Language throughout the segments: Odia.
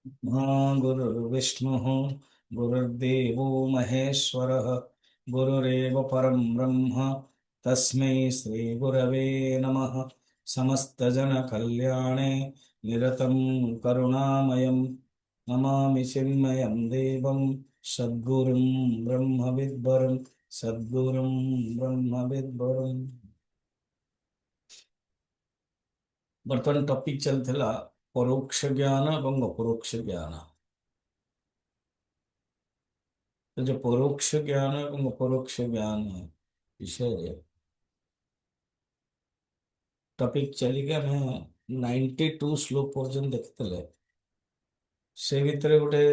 हाँ, गुरुर्विष्णु गुरुर्देवो महेश्वरः गुरुरेव परं ब्रह्म तस्मै श्री गुरवे नमः। समस्तजनकल्याणे निरतं करुणामयं नमामि चिन्मयं देवं सद्गुरुं ब्रह्मविद्वरं सद्गुरुं ब्रह्मविद्वरं। बर्तमान टॉपिक चलता परोक्ष ज्ञान और अपरोक्ष ज्ञान। तो जो परोक्ष ज्ञान और अपरोक्ष ज्ञान है विषय टॉपिक चलिका मैं 92 श्लोक पर्यंत देखते से भितर गोटे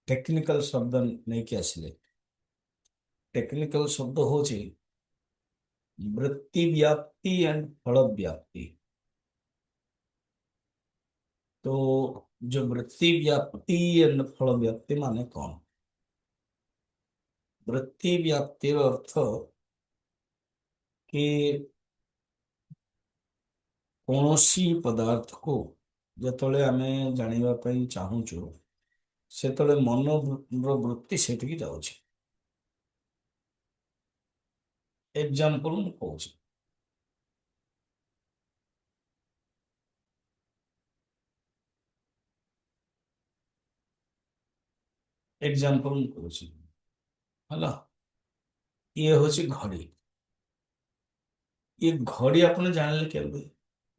टेक्निकल शब्द नहीं कि आसिले। टेक्निकल शब्द हूँ वृत्ति व्याप्ति एंड फल व्याप्ति। तो जो वृत्ति व्याप्ति एंड फल व्याप्ति माने कौन? वृत्ति व्याप्तिर अर्थ कि कौनसी पदार्थ को जिते आम जानापी चाहूँ से मन वृत्ति से जाऊँ। एग्जाम्पल मु कहूँ एग्जाम्पल मु कहूँ है ये हूँ घड़ी। ये घड़ी आपने जानले केबे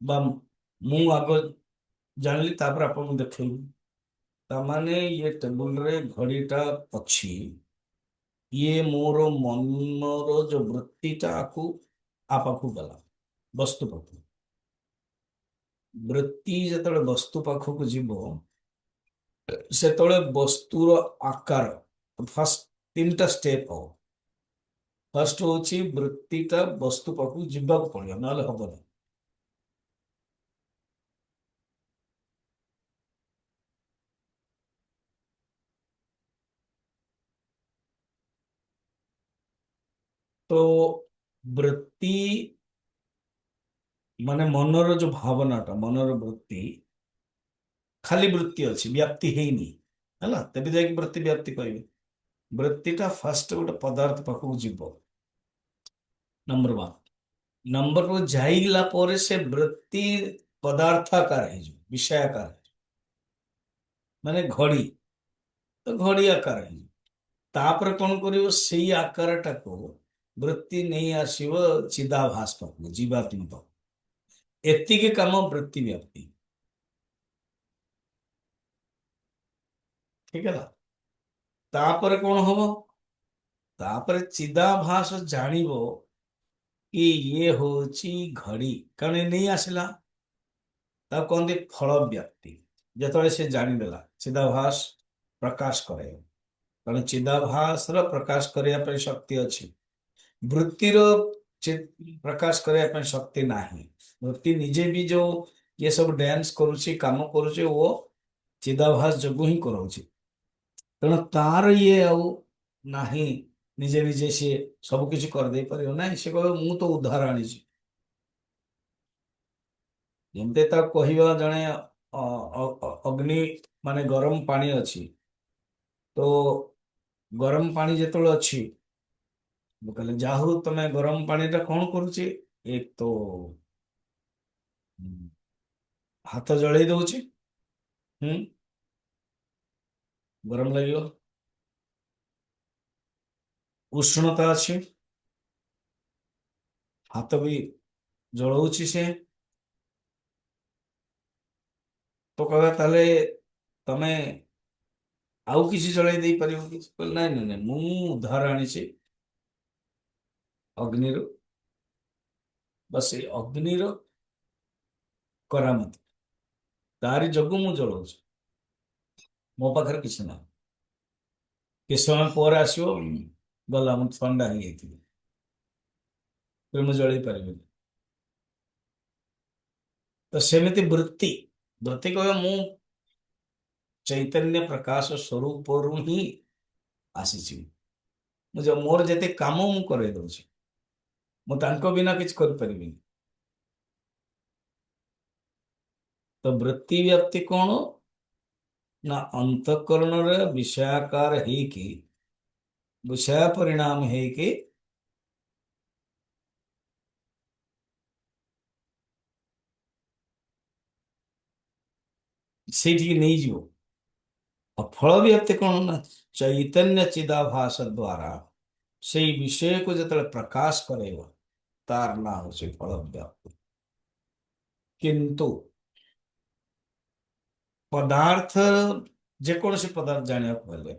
बा मु आग जानली तापर आपन देखैबी तामाने ये टेबल रे घड़ीटा अछि। ये मोर मनर जो वृत्तिटा आकु आपाखु गला वस्तु पाखु। वृत्ति जतले वस्तु पाखु जीव सेतले वस्तुर आकार फर्स्ट तीन स्टेप हो। फर्स्ट हूँ वृत्तिटा वस्तु पाखु जीवाक पड़ियो ना हबनी। तो वृत्ति माने मनर जो भावनाटा मनर वृत्ति खाली वृत्ति अच्छी व्याप्ति ହେଇନି ହେଲା तेबे जाके वृत्ति व्याप्ति कहबे। वृत्तिटा फास्ट गोटे पदार्थ पाखक जीव नंबर वन। नंबर टू जाइला पर से वृत्ति पदार्थाकार है विषयाकार माने घड़ी। तो घड़ी आकार है तापर कौन करियो सेई आकारटा को वृत्ति नहीं आसीव चिदाभास पाखक जीवात्म पाखक। एतिके काम वृत्ति व्याप्ति ठीक है ना। तापर कौन हम तापर चिदाभास जानिबो कि ये होची घड़ी कारण नहीं आसला ताको कहते फल व्याप्ति। जिते से जानीदेला चिदाभास प्रकाश करे कारण चिदाभास प्रकाश करने शक्ति अच्छी वृत्तिर प्रकाश करने शक्ति नाही। वृत्ति निजे भी जो ये सब डांस करुच्ची काम करुच्ची वो चिदाभास जोगु ही कराउची तेणु तार ये आउ नाही निजे निजे सी सब किसी करदे पार ना से कह मु तो उद्धार आनी जमते कहवा जड़े अग्नि माने गरम पानी अच्छी। तो गरम पानी जिते अच्छी कहले जाहू तमें गरम पानी टा कौन करुचे एक तो हम्म, हाथ जड़े दौची हम्म गरम लगे उष्णता अच्छी हाथ भी जलाऊँच से तो कह ताले तमें आउ किसी जड़े दे पार कि नाई नाई नाई मु उद्धार आनी अग्निर बस ये अग्निर करामती तारी जगु मु जलाऊँ मो पाखे किसी ना कि समय पर आसो गला मुझे थंडा हो जाती मुझे जल पारि। तो सेमती वृत्ति वृत्ति कह मु चैतन्य प्रकाश स्वरूप ही आसी मुझे मोर जते काम मु कर दौची मु बिना किसी कर। तो वृत्ति व्याप्ति कौन ନା ଅନ୍ତଃକରଣରେ ବିଷୟାକାର ହେଇକି ବିଷୟ ପରିଣାମ ହେଇକି ସେଇଠିକି ନେଇଯିବ। ଆଉ ଫଳ ବ୍ୟାପ୍ତି କଣ ନା ଚୈତନ୍ୟ ଚିଦାଭାସ ଦ୍ୱାରା ସେଇ ବିଷୟକୁ ଯେତେବେଳେ ପ୍ରକାଶ କରାଇବ ତାର ନାଁ ହଉଛି ଫଳ ବ୍ୟାପ୍ତି। କିନ୍ତୁ ପଦାର୍ଥ ଯେକୌଣସି ପଦାର୍ଥ ଜାଣିବାକୁ ହେଲେ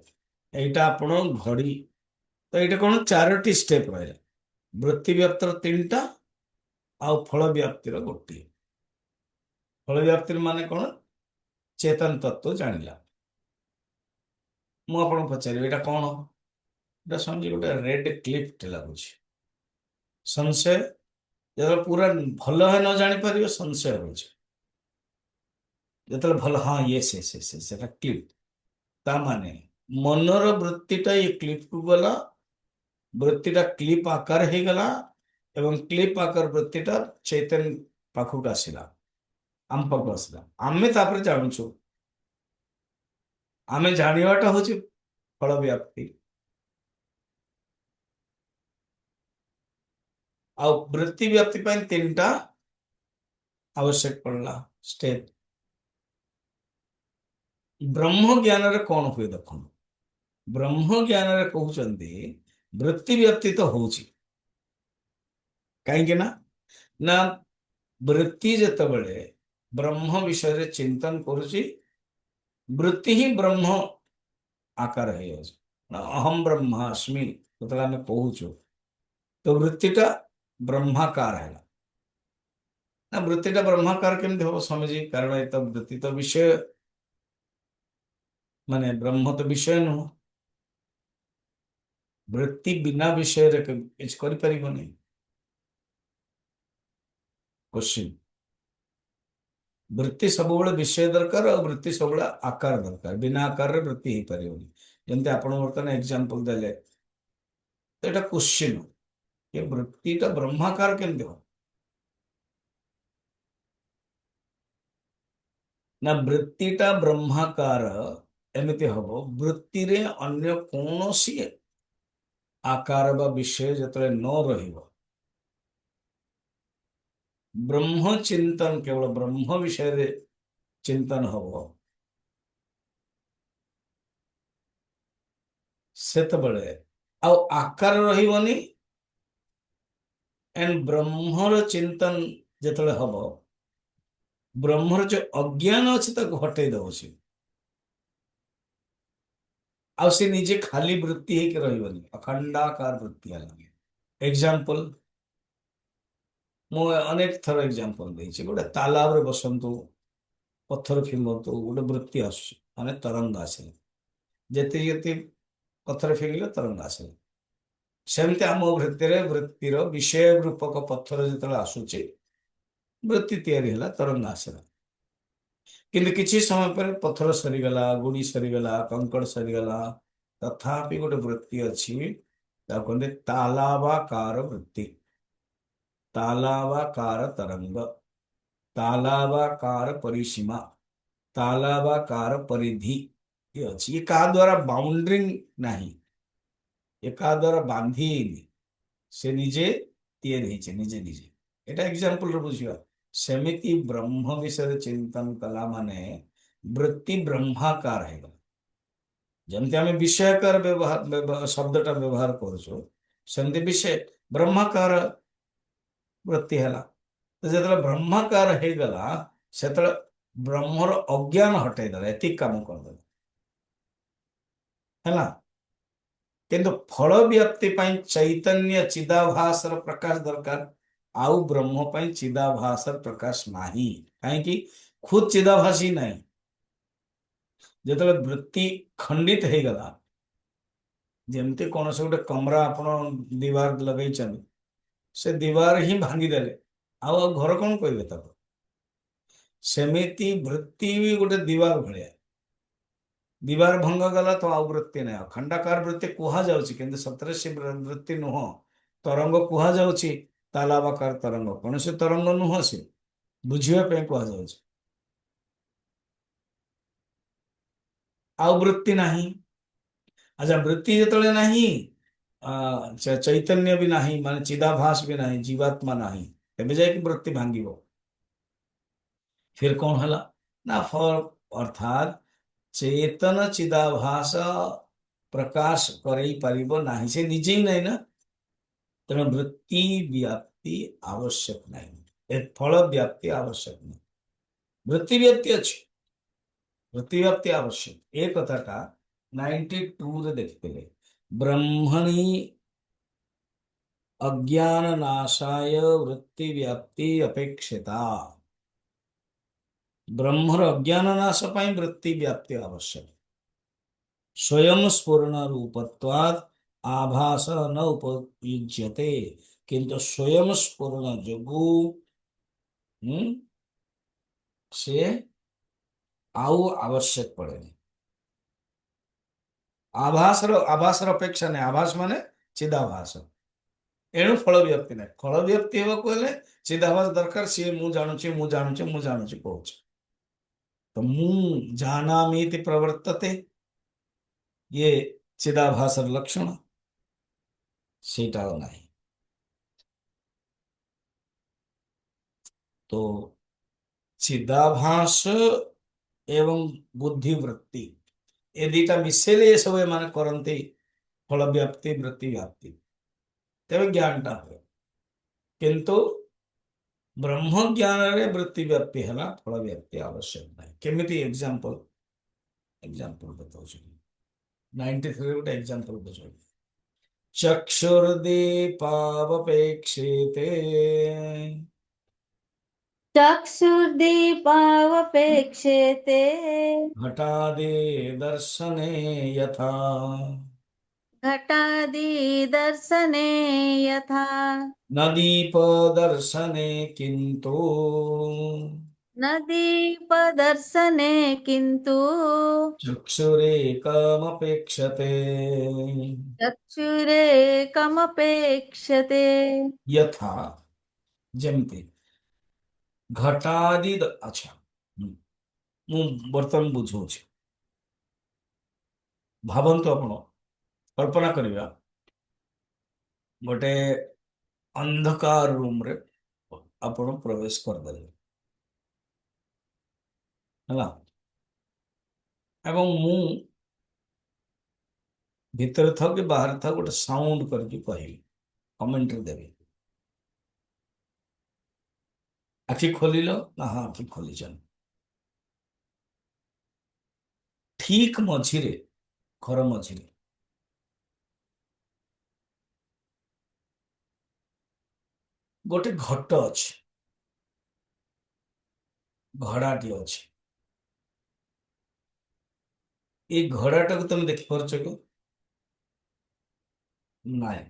ଏଇଟା ଆପଣ ଘଡି, ତ ଏଇଟା କଣ ଚାରୋଟି ଷ୍ଟେପ ରହିଲା। ବୃତ୍ତି ବ୍ୟାପ୍ତିର ତିନିଟା ଆଉ ଫଳ ବ୍ୟାପ୍ତିର ଗୋଟିଏ। ଫଳ ବ୍ୟାପ୍ତିର ମାନେ କଣ? ଚେତନ ତତ୍ଵ ଜାଣିଲା। ମୁଁ ଆପଣଙ୍କୁ ପଚାରିବି ଏଇଟା କଣ? ଏଇଟା ସମଜି ଗୋଟେ ରେଡ୍ କ୍ଲିପ୍ଟ ଲାଗୁଛି। ସଂଶୟ, ଯେତେବେଳେ ପୁରା ଭଲ ଭାବେ ନ ଜାଣିପାରିବ ସଂଶୟ ହଉଛି। ଯେତେବେଳେ ଭଲ, ହଁ ୟେସ୍ ୟେସ୍ ୟେସ୍ ୟେସ୍, ସେଟା କ୍ଲିପ୍ଟ। ତା ମାନେ ମନର ବୃତ୍ତିଟା ଏ କ୍ଲିପ୍ଟକୁ ଗଲା, ବୃତ୍ତିଟା କ୍ଲିପ ଆକାର ହେଇଗଲା ଏବଂ କ୍ଲିପ ଆକାର ବୃତ୍ତିଟା ଚୈତନ୍ୟ ପାଖକୁ ଆସିଲା, ଆମ ପାଖକୁ ଆସିଲା। ଆମେ ତାପରେ ଜାଣୁଛୁ। ଆମେ ଜାଣିବାଟା ହଉଛି ଫଳ ବ୍ୟାପ୍ତି। ଆଉ ବୃତ୍ତି ବ୍ୟାପ୍ତି ପାଇଁ ତିନିଟା ଆବଶ୍ୟକ ପଡିଲା ଷ୍ଟେପ। ବ୍ରହ୍ମ ଜ୍ଞାନରେ କଣ ହୁଏ ଦେଖନ୍ତୁ। ବ୍ରହ୍ମ ଜ୍ଞାନରେ କହୁଛନ୍ତି ବୃତ୍ତି ବ୍ୟାପ୍ତି ତ ହଉଛି। କାହିଁକି ନା ନା ବୃତ୍ତି ଯେତେବେଳେ ବ୍ରହ୍ମ ବିଷୟରେ ଚିନ୍ତନ କରୁଛି, ବୃତ୍ତି ହିଁ ବ୍ରହ୍ମ ଆକାର ହେଇଯାଉଛି। ନା ଅହମ ବ୍ରହ୍ମାସ୍ମି ଯେତେବେଳେ ଆମେ କହୁଛୁ, ତ ବୃତ୍ତିଟା ବ୍ରହ୍ମାକାର ହେଲା। ନା ବୃତ୍ତିଟା ବ୍ରହ୍ମାକାର କେମିତି ହବ ସମଝି, କାରଣ ଏ ତ ବୃତ୍ତି ତ ବିଷୟ, ମାନେ ବ୍ରହ୍ମ ତ ବିଷୟ ନୁହଁ। ବୃତ୍ତି ବିନା ବିଷୟରେ କିଛି କରିପାରିବନି। କୋଶ୍ଚିନ୍, ବୃତ୍ତି ସବୁବେଳେ ବିଷୟ ଦରକାର ଆଉ ବୃତ୍ତି ସବୁବେଳେ ଆକାର ଦରକାର। ବିନା ଆକାରରେ ବୃତ୍ତି ହେଇପାରିବନି। ଯେମିତି ଆପଣ ବର୍ତ୍ତମାନ ଏକ୍ସାମ୍ପଲ ଦେଲେ, ତ ଏଇଟା କୋଶ୍ଚିନ୍ ଏ ବୃତ୍ତିଟା ବ୍ରହ୍ମାକାର କେମିତି ହବ? ନା ବୃତ୍ତିଟା ବ୍ରହ୍ମାକାର ଏମିତି ହବ, ବୃତ୍ତିରେ ଅନ୍ୟ କୌଣସି ଆକାର ବା ବିଷୟ ଯେତେବେଳେ ନ ରହିବ, ବ୍ରହ୍ମ ଚିନ୍ତନ କେବଳ ବ୍ରହ୍ମ ବିଷୟରେ ଚିନ୍ତନ ହବ, ସେତେବେଳେ ଆଉ ଆକାର ରହିବନି। ଏଣ୍ଡ ବ୍ରହ୍ମର ଚିନ୍ତନ ଯେତେବେଳେ ହବ, ବ୍ରହ୍ମର ଯୋଉ ଅଜ୍ଞାନ ଅଛି ତାକୁ ହଟେଇ ଦବ ସେ। ଆଉ ସେ ନିଜେ ଖାଲି ବୃତ୍ତି ହେଇକି ରହିବନି, ଅଖଣ୍ଡାକାର ବୃତ୍ତି ହେଲା। ଏକ୍ସାମ୍ପଲ, ମୁଁ ଅନେକ ଥର ଏକ୍ସାମ୍ପଲ ଦେଇଛି। ଗୋଟେ ତାଲାବରେ ବସନ୍ତୁ, ପଥର ଫିଙ୍ଗନ୍ତୁ, ଗୋଟେ ବୃତ୍ତି ଆସୁଛି, ମାନେ ତରଙ୍ଗ ଆସିଲା। ଯେତିକି ଯେତିକି ପଥର ଫିଙ୍ଗିଲେ ତରଙ୍ଗ ଆସିଲା। ସେମିତି ଆମ ବୃତ୍ତିରେ ବୃତ୍ତିର ବିଷୟ ରୂପକ ପଥର ଯେତେବେଳେ ଆସୁଛି, ବୃତ୍ତି ତିଆରି ହେଲା, ତରଙ୍ଗ ଆସିଲା। କିନ୍ତୁ କିଛି ସମୟ ପରେ ପଥର ସରିଗଲା, ଗୁଡ଼ି ସରିଗଲା, କଙ୍କଡ଼ ସରିଗଲା, ତଥାପି ଗୋଟେ ବୃତ୍ତି ଅଛି, ତାକୁ କୁହନ୍ତି ତାଲାବାକାର ବୃତ୍ତି। ତାଲାବାକାର ତରଙ୍ଗ, ତାଲାବାକାର ପରିସୀମା, ତାଲାବାକାର ପରିଧି ଇଏ ଅଛି। ଇଏ କାହା ଦ୍ୱାରା ବାଉଣ୍ଡରିଂ ନାହିଁ, ଏ କାହା ଦ୍ୱାରା ବାନ୍ଧି ହେଇନି, ସେ ନିଜେ ତିଆରି ହେଇଛି ନିଜେ ନିଜେ। এটা ଏକ୍ସାମ୍ପଲରେ ବୁଝିବା। ସେମିତି ବ୍ରହ୍ମ ବିଷୟରେ ଚିନ୍ତନ କଲା ମାନେ ବୃତ୍ତି ବ୍ରହ୍ମାକାର ହେଇଗଲା। ଯେମିତି ଆମେ ବିଷୟାକାର ଶବ୍ଦଟା ବ୍ୟବହାର କରୁଛୁ, ସେମିତି ବିଷୟ ବ୍ରହ୍ମାକାର ବୃତ୍ତି ହେଲା। ତ ଯେତେବେଳେ ବ୍ରହ୍ମାକାର ହେଇଗଲା, ସେତେବେଳେ ବ୍ରହ୍ମର ଅଜ୍ଞାନ ହଟେଇ ଦେଲା, ଏତିକି କାମ କରିଦେଲା ହେଲା। କିନ୍ତୁ ଫଳ ବ୍ୟାପ୍ତି ପାଇଁ ଚୈତନ୍ୟ ଚିଦାଭାସର ପ୍ରକାଶ ଦରକାର। ଆଉ ବ୍ରହ୍ମ ପାଇଁ ଚିଦାଭାସର ପ୍ରକାଶ ନାହିଁ। କାହିଁକି? ଖୁଦ୍ ଚିଦାଭାସ ହିଁ ନାହିଁ। ଯେତେବେଳେ ବୃତ୍ତି ଖଣ୍ଡିତ ହେଇଗଲା, ଯେମିତି କୌଣସି ଗୋଟେ କମରା ଆପଣ ଦିବାର ଲଗେଇଛନ୍ତି, ସେ ଦିବାର ହିଁ ଭାଙ୍ଗିଦେଲେ, ଆଉ ଆଉ ଘର କଣ କହିବେ ତାକୁ? ସେମିତି ବୃତ୍ତି ବି ଗୋଟେ ଦିବାର ଭଳିଆ। ଦିବାର ଭଙ୍ଗ ଗଲା ତ ଆଉ ବୃତ୍ତି ନାହିଁ। ଅଖଣ୍ଡାକାର ବୃତ୍ତି କୁହାଯାଉଛି, କିନ୍ତୁ ସତରେ ସେ ବୃତ୍ତି ନୁହଁ। ତରଙ୍ଗ କୁହାଯାଉଛି, ତାଲାବାକାର ତରଙ୍ଗ କୌଣସି ତରଙ୍ଗ ନୁହଁ, ସେ ବୁଝିବା ପାଇଁ କୁହାଯାଉଛି। ଆଉ ବୃତ୍ତି ନାହିଁ। ଆଚ୍ଛା ବୃତ୍ତି ଯେତେବେଳେ ନାହିଁ, ଚୈତନ୍ୟ ବି ନାହିଁ, ମାନେ ଚିଦାଭାସ ବି ନାହିଁ, ଜୀବାତ୍ମା ନାହିଁ, ଏବେ ଯାଇକି ବୃତ୍ତି ଭାଙ୍ଗିବ। ଫିର କଣ ହେଲା ନା ଅର୍ଥାତ୍ ଚେତନ ଚିଦାଭାସ ପ୍ରକାଶ କରେଇ ପାରିବ ନାହିଁ, ସେ ନିଜେ ହିଁ ନାହିଁ ନା। ତେଣୁ ବୃତ୍ତି ବ୍ୟାପ୍ତି ଆବଶ୍ୟକ ନାହିଁ, ଏ ଫଳ ବ୍ୟାପ୍ତି ଆବଶ୍ୟକ ନାହିଁ। ବୃତ୍ତି ବ୍ୟାପ୍ତି ଅଛି, ବୃତ୍ତି ବ୍ୟାପ୍ତି ଆବଶ୍ୟକ। ଏ କଥାଟା 92 ଦେଖିଥିଲେ। ବ୍ରହ୍ମଣି अज्ञान नाशाय वृत्ति व्याप्ति अपेक्षिता। ब्रह्मर अज्ञान नाश पाई वृत्ति व्याप्ति आवश्यक। स्वयं स्फुरण रूपत्वात् आभास न उपयुज्यते, किंतु स्वयं स्फुरण जोगु हम्म, से आउ आवश्यक पड़ेनि। आभासर अपेक्षा नहीं, आभास माने चिदाभास। एणु फल व्याप्ति नहीं, फल व्याप्ति हेबाकु हेले चिदाभास दरकार। सी मु जानुची मु जानुची मु जानुची कहूची, तो मु जानामीति प्रवर्तते, ये चिदाभासर लक्षण, सेटा नहीं। तो चिदाभास एवं बुद्धिवृत्ति ए दीटा मिसेले ये सब एमाने करन्ति फल व्याप्ति वृत्ति व्याप्ति, तेरे ज्ञान टा हुए। किंतु ब्रह्म ज्ञान रे वृत्ति व्याप्ति है ना, फल व्याप्ति आवश्यक नहीं। केमिति एग्जांपल बताओ। 93 गोटे एग्जांपल बुझो। चक्षुर्दीपावपेक्षेते चक्षुर्दीपावपेक्षेते घटादि दर्शने यथा। घटादि दर्शने यथा। न दीप दर्शने किंतु न दीपदर्शने किन्तु चक्षुरेकमपेक्षते। चक्षुरेकमपेक्षते। यथा ଯେମିତି ଘଟାଦି ଆଚ୍ଛା, ମୁଁ ବର୍ତ୍ତମାନ ବୁଝଉଛି। ଭାବନ୍ତୁ ଆପଣ, କଳ୍ପନା କରିବା ଗୋଟେ ଅନ୍ଧକାର ରୁମରେ ଆପଣ ପ୍ରବେଶ କରିଦେଲେ, ହେଲା, ଏବଂ ମୁଁ ଭିତରେ ଥାଉ କି ବାହାରେ ଥାଉ ଗୋଟେ ସାଉଣ୍ଡ କରିକି କହିବି, କମେଣ୍ଟରେ ଦେବି। ଆଖି ଖୋଲିଲ ନା? ହଁ ଆଖି ଖୋଲିଛ। ଠିକ ମଝିରେ, ଘର ମଝିରେ ଗୋଟେ ଘଟ ଅଛି, ଘଡାଟି ଅଛି। ଏଇ ଘଡାଟାକୁ ତମେ ଦେଖିପାରୁଛ କି? ନାଇଁ,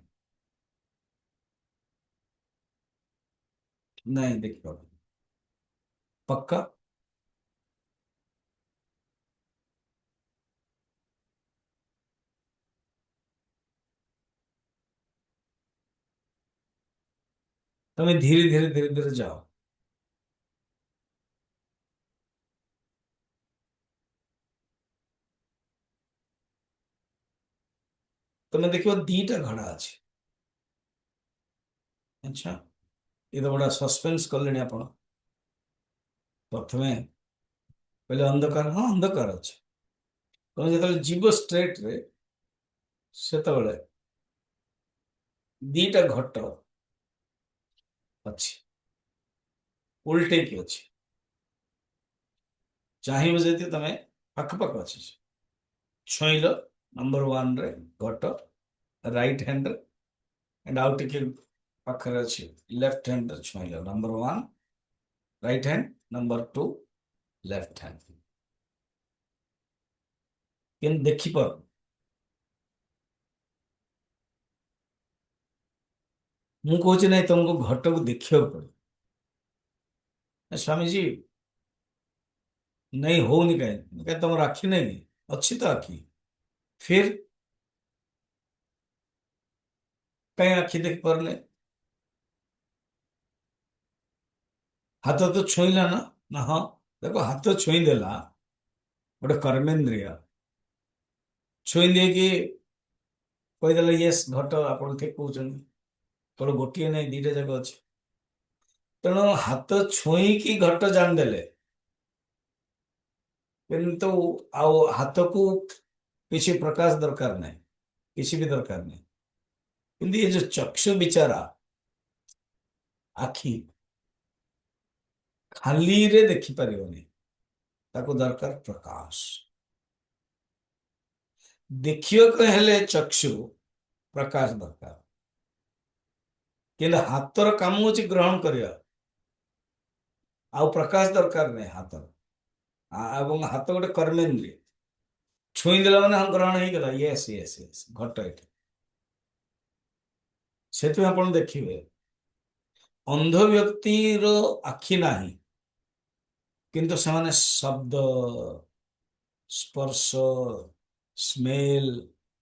ନାଇଁ ଦେଖିପାରୁନି। ପକ୍କା? ତମେ ଧୀରେ ଧୀରେ ଧୀରେ ଧୀରେ ଯାଅ। ତମେ ଦେଖିବ ଦିଟା ଘୋଡ଼ା ଅଛି। ଆଚ୍ଛା, ଏ ତ ବड़ा ସସ୍ପେନ୍ସ କଲେଣି ଆପଣ। ପ୍ରଥମେ କହିଲେ ଅନ୍ଧକାର, ହଁ ଅନ୍ଧକାର ଅଛି। ତମେ ଯେତେବେଳେ ଯିବ ଷ୍ଟ୍ରେଟରେ, ସେତେବେଳେ ଦିଟା ଘଟ ଅଛି, ଉଲଟେଇକି ଅଛି। ଚାହିଁବ ଯଦି ତମେ ପାଖପାଖ ଅଛି, ଛୁଇଁଲ ନମ୍ବର ୱାନରେ ଘଟ ରାଇଟ ହ୍ୟାଣ୍ଡରେ, ଆଉ ଟିକେ ପାଖରେ ଅଛି ଲେଫ୍ଟ ହ୍ୟାଣ୍ଡରେ ଛୁଇଁଲ number one right hand, number two left hand. କିନ୍ତୁ ଦେଖିପାରୁ, ମୁଁ କହୁଛି ନାଇଁ ତମକୁ ଘଟକୁ ଦେଖିବାକୁ ପଡିବ। ସ୍ୱାମୀଜୀ ନାଇଁ ହଉନି, କାହିଁ ତମର ଆଖି ନାଇଁ କି? ଅଛି ତ ଆଖି। ଫିର କାହିଁ ଆଖି ଦେଖିପାରୁନି? ହାତ ତ ଛୁଇଁଲା ନା? ନା ହଁ, ଦେଖ ହାତ ଛୁଇଁ ଦେଲା ଗୋଟେ କର୍ମେନ୍ଦ୍ରିୟ, ଛୁଇଁ ଦେଇକି କହିଦେଲେ ୟେସ୍ ଘଟ ଆପଣ ଠିକ କହୁଛନ୍ତି, କେବଳ ଗୋଟିଏ ନାହିଁ ଦିଟା ଯାକ ଅଛି। ତେଣୁ ହାତ ଛୁଇଁକି ଘଟ ଜାଣିଦେଲେ, କିନ୍ତୁ ଆଉ ହାତକୁ କିଛି ପ୍ରକାଶ ଦରକାର ନାହିଁ, କିଛି ବି ଦରକାର ନାହିଁ। କିନ୍ତୁ ଏ ଯୋଉ ଚକ୍ଷୁ ବିଚାରା, ଆଖି ଖାଲିରେ ଦେଖିପାରିବନି, ତାକୁ ଦରକାର ପ୍ରକାଶ। ଦେଖିବାକୁ ହେଲେ ଚକ୍ଷୁ ପ୍ରକାଶ ଦରକାର, କିନ୍ତୁ ହାତର କାମ ହଉଛି ଗ୍ରହଣ କରିବା, ଆଉ ପ୍ରକାଶ ଦରକାର ନାହିଁ ହାତର। ଏବଂ ହାତ ଗୋଟେ କର୍ମେନ୍ଦ୍ରିୟ, ଛୁଇଁ ଦେଲା ମାନେ ହଁ ଗ୍ରହଣ ହେଇଗଲା, ୟେସ୍ ୟେସ୍ ୟେସ୍ ଘଟ ଏଠି। ସେଥିପାଇଁ ଆପଣ ଦେଖିବେ ଅନ୍ଧ ବ୍ୟକ୍ତିର ଆଖି ନାହିଁ, କିନ୍ତୁ ସେମାନେ ଶବ୍ଦ, ସ୍ପର୍ଶ, ସ୍ମେଲ,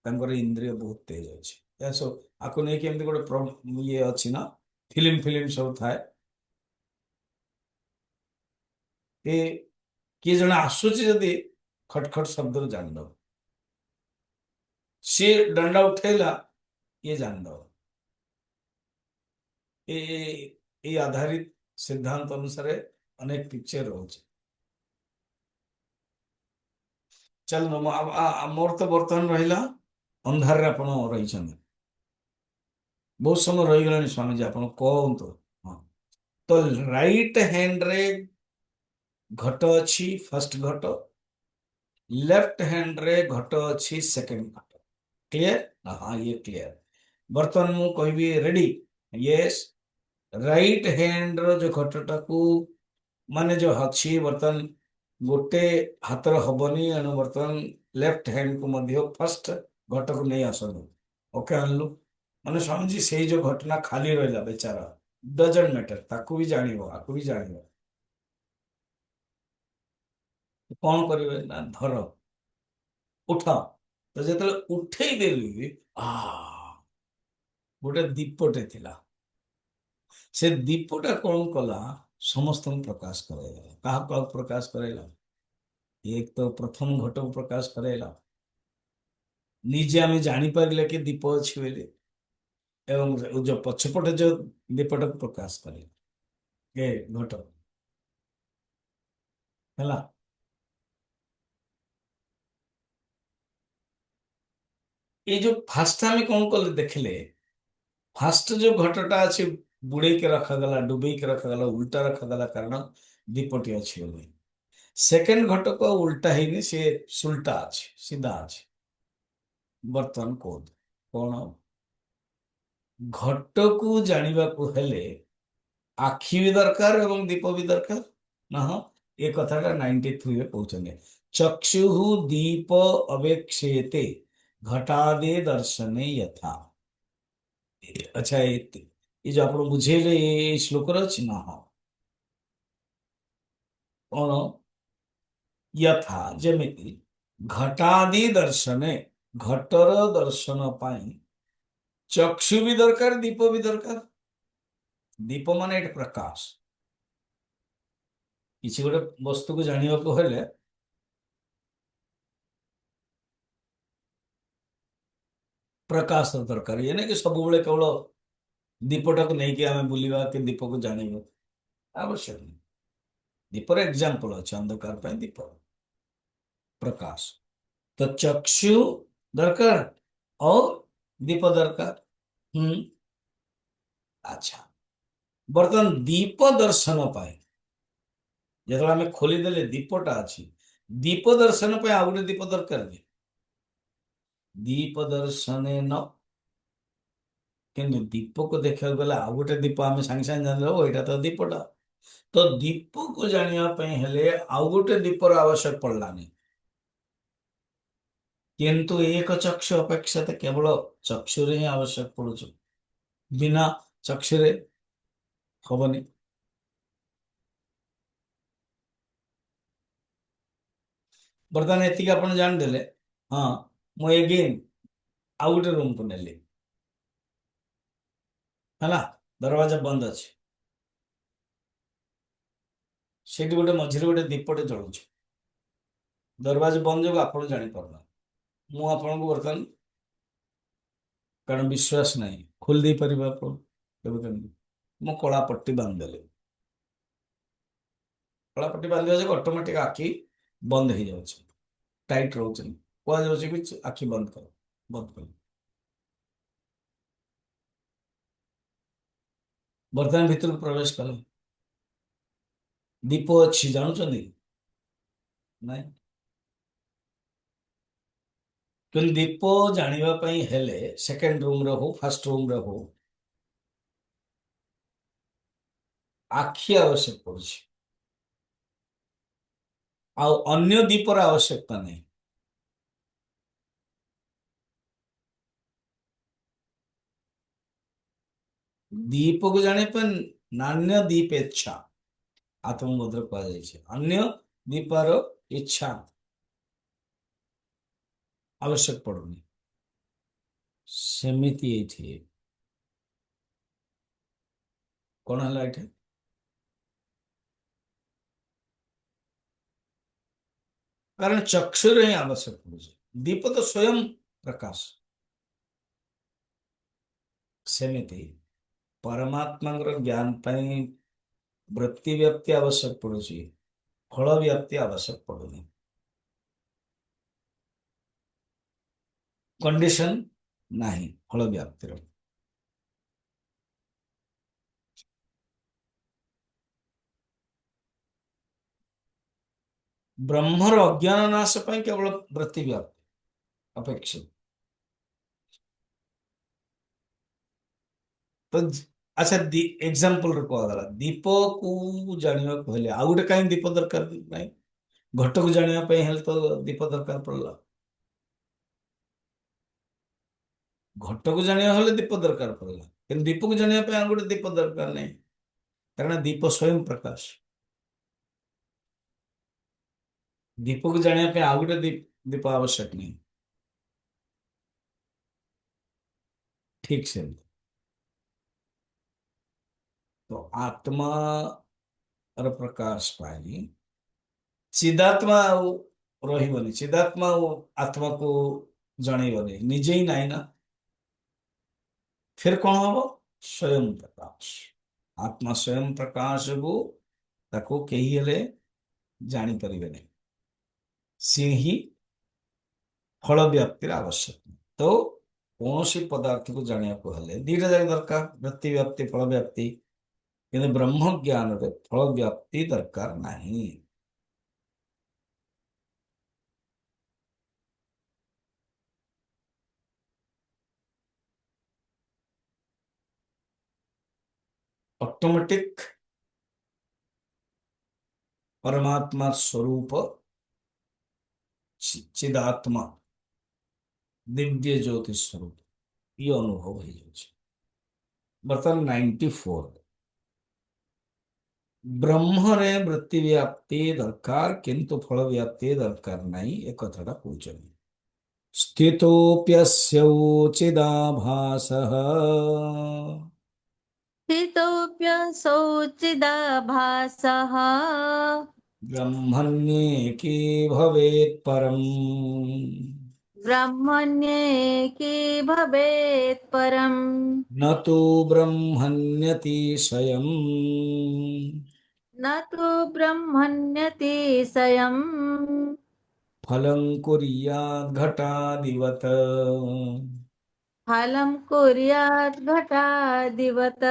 ତାଙ୍କର ଇନ୍ଦ୍ରିୟ ବହୁତ ତେଜ ଅଛି। ଏହା ସବୁ ଆକୁ ନେଇକି ଏମିତି ଗୋଟେ ଇଏ ଅଛି ନା, ଫିଲ୍ମ ଫିଲ୍ମ ସବୁ ଥାଏ। ଏ କିଏ ଜଣେ ଆସୁଛି ଯଦି ଖଟ ଖଟ ଶବ୍ଦରୁ ଜାଣିଦବ, ସିଏ ଡଣ୍ଡା ଉଠେଇଲା ଇଏ ଜାଣିଦବ। ଏ এই ଆଧାରିତ ସିଦ୍ଧାନ୍ତ ଅନୁସାରେ ଅନେକ ପିକ୍ଚର ରହୁଛି। ଚାଲୁ ମୋର ତ ବର୍ତ୍ତମାନ ରହିଲା ଅନ୍ଧାରରେ ଆପଣ ରହିଛନ୍ତି, ବହୁତ ସମୟ ରହିଗଲାଣି ସ୍ୱାମୀଜୀ, ଆପଣ କୁହନ୍ତୁ। ହଁ, ତ ରାଇଟ ହ୍ୟାଣ୍ଡରେ ଘଟ ଅଛି, ଫାର୍ଷ୍ଟ ଘଟ, ଲେଫ୍ଟ ହ୍ୟାଣ୍ଡରେ ଘଟ ଅଛି, ସେକେଣ୍ଡ ଘଟ। କ୍ଲିୟର? ହଁ ଇଏ କ୍ଲିୟର। ବର୍ତ୍ତମାନ ମୁଁ କହିବି ରେଡି? ୟେସ୍। ରାଇଟ ହ୍ୟାଣ୍ଡର ଯୋଉ ଘଟଟାକୁ ମାନେ ଯୋଉ ଅଛି ବର୍ତ୍ତମାନ ଗୋଟେ ହାତର ହବନି, ଏଣୁ ବର୍ତ୍ତମାନ ଲେଫ୍ଟ ହ୍ୟାଣ୍ଡକୁ ମଧ୍ୟ ଫାର୍ଷ୍ଟ ଘଟକୁ ନେଇ ଆସନ୍ତୁ। ଓକେ ଆଣିଲୁ, ମାନେ ସ୍ୱାମୀଜୀ ସେଇ ଯୋଉ ଘଟଣା ଖାଲି ରହିଲା ବେଚାରା, ଡଜଣ୍ଟ ମ୍ୟାଟର, ତାକୁ ବି ଜାଣିବ ଆକୁ ବି ଜାଣିବ। କଣ କରିବେ ନା ଧର, ଉଠ। ତ ଯେତେବେଳେ ଉଠେଇ ଦେଲି, ଗୋଟେ ଦୀପଟେ ଥିଲା, ସେ ଦୀପଟା କଣ କଲା, ସମସ୍ତଙ୍କୁ ପ୍ରକାଶ କରାଇଲା। କାହାକୁ କାହାକୁ ପ୍ରକାଶ କରାଇଲା? ଏକ ତ ପ୍ରଥମ ଘଟକୁ ପ୍ରକାଶ କରାଇଲା, ନିଜେ ଆମେ ଜାଣିପାରିଲେ କି ଦୀପ ଅଛି ବୋଲି, ଏବଂ ଯୋଉ ପଛପଟେ ଯୋଉ ଦୀପଟାକୁ ପ୍ରକାଶ କରେ ଏ ଘଟ ହେଲା। ଏଇ ଯୋଉ ଫାଷ୍ଟ ଆମେ କଣ କଲେ ଦେଖିଲେ, ଫାଷ୍ଟ ଯୋଉ ଘଟଟା ଅଛି ବୁଡେଇକି ରଖାଗଲା, ଡୁବେଇକି ରଖାଗଲା, ଉଲ୍ଟା ରଖାଗଲା, କାରଣ ଦୀପଟି ଅଛି ବୋଲି। ସେକେଣ୍ଡ ଘଟକୁ ଆଉ ଉଲ୍ଟା ହେଇନି, ସେ ସୁଲଟା ଅଛି, ସିଧା ଅଛି। ବର୍ତ୍ତମାନ କୁହନ୍ତୁ କଣ? ଘଟକୁ ଜାଣିବାକୁ ହେଲେ ଆଖି ବି ଦରକାର ଏବଂ ଦୀପ ବି ଦରକାର ନା? ହଁ, ଏ କଥାଟା 93ରେ କହୁଛନ୍ତି, ଚକ୍ଷୁ ଦୀପ ଅବେକ୍ଷେତେ ଘଟାଦେ ଦର୍ଶନେ ଯଥା। ଆଚ୍ଛା, ଏ ଯୋଉ ଆପଣ ବୁଝେଇଲେ ଏଇ ଶ୍ଲୋକରେ ଅଛି ନା? ହଁ, କଣ? ଯଥା ଯେମିତି ଘଟାଦି ଦର୍ଶନେ, ଘଟର ଦର୍ଶନ ପାଇଁ ଚକ୍ଷୁ ବି ଦରକାର, ଦୀପ ବି ଦରକାର। ଦୀପ ମାନେ ଏଠି ପ୍ରକାଶ। କିଛି ଗୋଟେ ବସ୍ତୁକୁ ଜାଣିବାକୁ ହେଲେ ପ୍ରକାଶ ଦରକାର। ଇଏ ନାଇଁ କି ସବୁବେଳେ କେବଳ ଦୀପଟାକୁ ନେଇକି ଆମେ ବୁଲିବା କି ଦୀପକୁ ଜାଣିବା, ଆବଶ୍ୟକ ନାହିଁ। ଦୀପର ଏକ୍ସାମ୍ପଲ ଅଛି, ଅନ୍ଧକାର ପାଇଁ ଦୀପ ପ୍ରକାଶ। ତ ଚକ୍ଷୁ ଦରକାର और ଦୀପ ଦରକାର। ହୁଁ, ଆଚ୍ଛା, ବର୍ତ୍ତମାନ ଦୀପ ଦର୍ଶନ ପାଇଁ ଯେତେବେଳେ ଆମେ ଖୋଲିଦେଲେ ଦୀପଟା ଅଛି, ଦୀପ ଦର୍ଶନ ପାଇଁ ଆଉ ଗୋଟେ ଦୀପ ଦରକାର କି? ଦୀପ ଦର୍ଶନେ ନ, କିନ୍ତୁ ଦୀପକୁ ଦେଖିବାକୁ ଗଲେ ଆଉ ଗୋଟେ ଦୀପ ଆମେ ସାଙ୍ଗେ ସାଙ୍ଗେ ଜାଣିଦେବ ଏଇଟା ତ ଦୀପଟା। ତ ଦୀପକୁ ଜାଣିବା ପାଇଁ ହେଲେ ଆଉ ଗୋଟେ ଦୀପର ଆବଶ୍ୟକ ପଡିଲାନି, କିନ୍ତୁ ଏକ ଚକ୍ଷୁ ଅପେକ୍ଷା କେବଳ ଚକ୍ଷୁରେ ହିଁ ଆବଶ୍ୟକ ପଡୁଛି, ବିନା ଚକ୍ଷୁରେ ହବନି। ବର୍ତ୍ତମାନ ଏତିକି ଆପଣ ଜାଣିଦେଲେ। ହଁ, ମୁଁ ଏଗେନ୍ ଆଉ ଗୋଟେ ରୁମକୁ ନେଲି, ହେଲା, ଦରବାଜା ବନ୍ଦ ଅଛି, ସେଠି ଗୋଟେ ମଝିରେ ଗୋଟେ ଦୀପଟେ ଜଳୁଛି, ଦରବାଜା ବନ୍ଦ ଯୋଗୁଁ ଆପଣ ଜାଣିପାରୁନା, ମୁଁ ଆପଣଙ୍କୁ ବର୍ତ୍ତମାନ, କାରଣ ବିଶ୍ୱାସ ନାହିଁ, ଖୋଲି ଦେଇପାରିବେ ଆପଣ କେବେ କେମିତି? ମୁଁ କଳା ପଟି ବାନ୍ଧିଦେଲି, କଳା ପଟି ବାନ୍ଧିବା ଯୋଗୁଁ ଅଟୋମେଟିକ ଆଖି ବନ୍ଦ ହେଇଯାଉଛି, ଟାଇଟ୍ ରହୁଛି, କୁହାଯାଉଛି ବି ଆଖି ବନ୍ଦ କର, ବନ୍ଦ କର। ବର୍ତ୍ତମାନ ଭିତରକୁ ପ୍ରବେଶ କଲେ, ଦୀପ ଅଛି ଜାଣୁଛନ୍ତି? ନାଇଁ। କିନ୍ତୁ ଦୀପ ଜାଣିବା ପାଇଁ ହେଲେ ସେକେଣ୍ଡ ରୁମରେ ହଉ ଫାର୍ଷ୍ଟ ରୁମରେ ହଉ ଆଖି ଆବଶ୍ୟକ ପଡୁଛି, ଆଉ ଅନ୍ୟ ଦୀପର ଆବଶ୍ୟକତା ନାହିଁ। ଦୀପକୁ ଜାଣିବା ପାଇଁ ନାନ୍ୟ ଦୀପେଚ୍ଛା ଆତ୍ମବୋଧରେ କୁହାଯାଇଛି, ଅନ୍ୟ ଦୀପର ଇଚ୍ଛା ଆବଶ୍ୟକ ପଡୁନି। ସେମିତି ଏଇଠି କଣ ହେଲା ଏଠି? କାରଣ ଚକ୍ଷୁରେ ହିଁ ଆବଶ୍ୟକ ପଡୁଛି, ଦୀପ ତ ସ୍ୱୟଂ ପ୍ରକାଶ। ସେମିତି ପରମାତ୍ମାଙ୍କର ଜ୍ଞାନ ପାଇଁ ବୃତ୍ତି ବ୍ୟାପ୍ତି ଆବଶ୍ୟକ ପଡୁଛି, ଫଳ ବ୍ୟାପ୍ତି ଆବଶ୍ୟକ ପଡୁନି। କଣ୍ଡିସନ ନାହିଁ ଫଳ ବ୍ୟାପ୍ତିର। ବ୍ରହ୍ମର ଅଜ୍ଞାନ ନାଶ ପାଇଁ କେବଳ ବୃତ୍ତି ବ୍ୟାପ୍ତି ଅପେକ୍ଷିତ। ତ ଆଚ୍ଛା, ଏକ୍ସାମ୍ପଲରେ କୁହାଗଲା ଦୀପକୁ ଜାଣିବାକୁ ହେଲେ ଆଉ ଗୋଟେ କାହିଁ ଦୀପ ଦରକାର ନାହିଁ? ଘଟକୁ ଜାଣିବା ପାଇଁ ହେଲେ ତ ଦୀପ ଦରକାର ପଡିଲା। ଘଟକୁ ଜାଣିବା ହେଲେ ଦୀପ ଦରକାର ପଡିଲା, କିନ୍ତୁ ଦୀପକୁ ଜାଣିବା ପାଇଁ ଆଉ ଗୋଟେ ଦୀପ ଦରକାର ନାହିଁ, କାରଣ ଦୀପ ସ୍ୱୟଂ ପ୍ରକାଶ। ଦୀପକୁ ଜାଣିବା ପାଇଁ ଆଉ ଗୋଟେ ଦୀପ ଆବଶ୍ୟକ ନାହିଁ। ଠିକ ସେମିତି ତ ଆତ୍ମାର ପ୍ରକାଶ ପାଇଁ ଚିଦାତ୍ମା ଆଉ ରହିବନି, ଚିଦାତ୍ମା ଆଉ ଆତ୍ମାକୁ ଜଣେଇବନି, ନିଜେ ହିଁ ନାହିଁ ନା। ଫିର କଣ ହବ? ସ୍ୱୟଂ ପ୍ରକାଶ। ଆତ୍ମା ସ୍ୱୟଂ ପ୍ରକାଶକୁ ତାକୁ କେହି ହେଲେ ଜାଣିପାରିବେନି, ସିଏ ହିଁ ଫଳ ବ୍ୟାପ୍ତିର ଆବଶ୍ୟକ। ତ କୌଣସି ପଦାର୍ଥକୁ ଜାଣିବାକୁ ହେଲେ ଦିଟା ଯାକ ଦରକାର, ବୃତ୍ତି ବ୍ୟାପ୍ତି ଫଳ ବ୍ୟାପ୍ତି, କିନ୍ତୁ ବ୍ରହ୍ମ ଜ୍ଞାନରେ ଫଳ ବ୍ୟାପ୍ତି ଦରକାର ନାହିଁ। ଅଟୋମେଟିକ परमात्मा स्वरूप चिदात्मा दिव्य ज्योति स्वरूप ये अनुभव हो जाଉଛି। ବର୍ତ୍ତମାନ 94 ବ୍ରହ୍ମରେ ବୃତ୍ତି ବ୍ୟାପ୍ତି ଦରକାର କିନ୍ତୁ ଫଳ ବ୍ୟାପ୍ତି ଦରକାର ନାହିଁ, ଏ କଥାଟା କହୁଛନ୍ତି। स्थितोऽप्यस्योचिदाभासः स्थितोऽप्यसौ चिदाभासः ब्रह्मण्येकी भवेत् परम्। ब्रह्मण्येकी भवेत् परम्। न तु ब्रह्मण्यतिशयम् न तु ब्रह्मण्यतिशयम् फलं कुर्याद् घटादिवत्। फलं कुर्यात् घटादिवत्।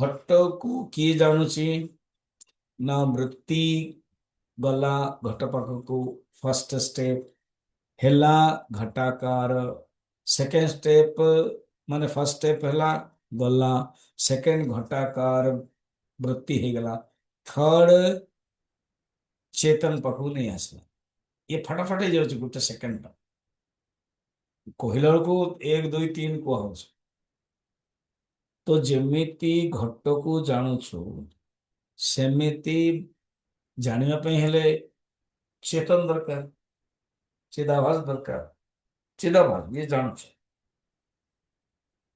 ଘଟକୁ କିଏ ଜାଣୁଛି? ନା ବୃତ୍ତି ଗଲା ଘଟ ପାଖକୁ, ଫାର୍ଷ୍ଟ ଷ୍ଟେପ ହେଲା ଘଟାକାର, ସେକେଣ୍ଡ ଷ୍ଟେପ ମାନେ ଫାର୍ଷ୍ଟ ଷ୍ଟେପ ହେଲା ଗଲା, ସେକେଣ୍ଡ ଘଟାକାର ବୃତ୍ତି ହେଇଗଲା, ଥର୍ଡ ଚେତନ ପାଖକୁ ନେଇ ଆସିଲା। ଇଏ ଫଟାଫଟ ହେଇଯାଉଛି ଗୋଟେ ସେକେଣ୍ଡ, କହିଲା ବେଳକୁ 1 2 3 କୁହାହଉଛି। ତ ଯେମିତି ଘଟକୁ ଜାଣୁଛୁ ସେମିତି ଜାଣିବା ପାଇଁ ହେଲେ ଚେତନ ଦରକାର, ଚିଦାଭାସ ଦରକାର। ଚିଦାଭାସ ଯିଏ ଜାଣୁଛି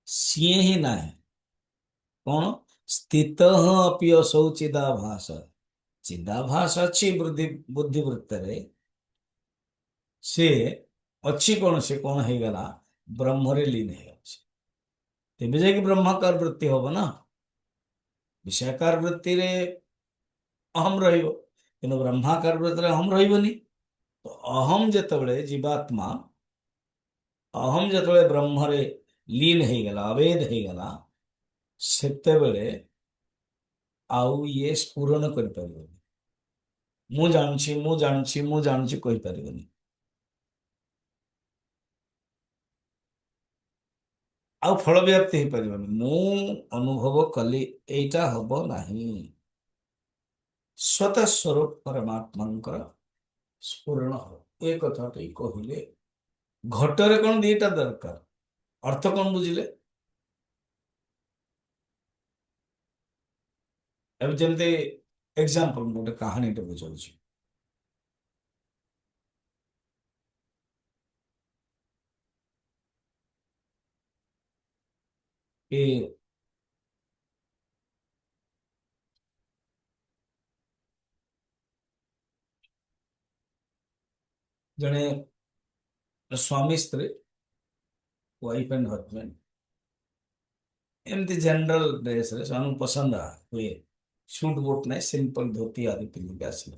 ସିଏ ହିଁ ନାହିଁ। କଣ? ସ୍ଥିତ ଅପି ଅସౌ ଚିଦାଭାସ। ଚିଦାଭାସ ଅଛି ବୁଦ୍ଧି ବୃତ୍ତରେ, ସେ अच्छी कौन से कौन है गला ब्रह्मरे लीन है तेबे जाके ब्रह्माकार वृत्ति होब ना विषयाकार वृत्ति रे अहम रहिबो किंतु ब्रह्माकार वृत्ति रे अहम रहिबनी तो अहम जेतबेले जीवात्मा अहम जेतबेले ब्रह्मरे लीन है गला अभेद है गला सेतेबेले आउ ये स्फुरण कर परिबनी ମୁଁ ଜାଣୁଛି କହିପାରିବନି ଆଉ ଫଳ ବ୍ୟାପ୍ତି ହେଇପାରିବନି ମୁଁ ଅନୁଭବ କଲି ଏଇଟା ହବ ନାହିଁ ସ୍ୱତଃ ସ୍ୱରୂପ ପରମାତ୍ମାଙ୍କର ସ୍ଫୁରଣ ହବ ଏ କଥାଟି କହିଲେ ଘଟରେ କଣ ଦିଟା ଦରକାର ଅର୍ଥ କଣ ବୁଝିଲେ ଏବେ ଯେମିତି ଏକ୍ସାମ୍ପଲ ମୁଁ ଗୋଟେ କାହାଣୀଟେ ବୁଝାଉଛି କି ଜଣେ ସ୍ୱାମୀ ସ୍ତ୍ରୀ ୱାଇଫ ଆଣ୍ଡ ହଜବେଣ୍ଡ ଏମିତି ଜେନେରାଲ ଡ୍ରେସରେ ସେମାନଙ୍କୁ ପସନ୍ଦ ହୁଏ ସୁଟ ବୁଟ ନାହିଁ ସିମ୍ପଲ ଧୋତି ଆଦି ପିନ୍ଧିକି ଆସିଲେ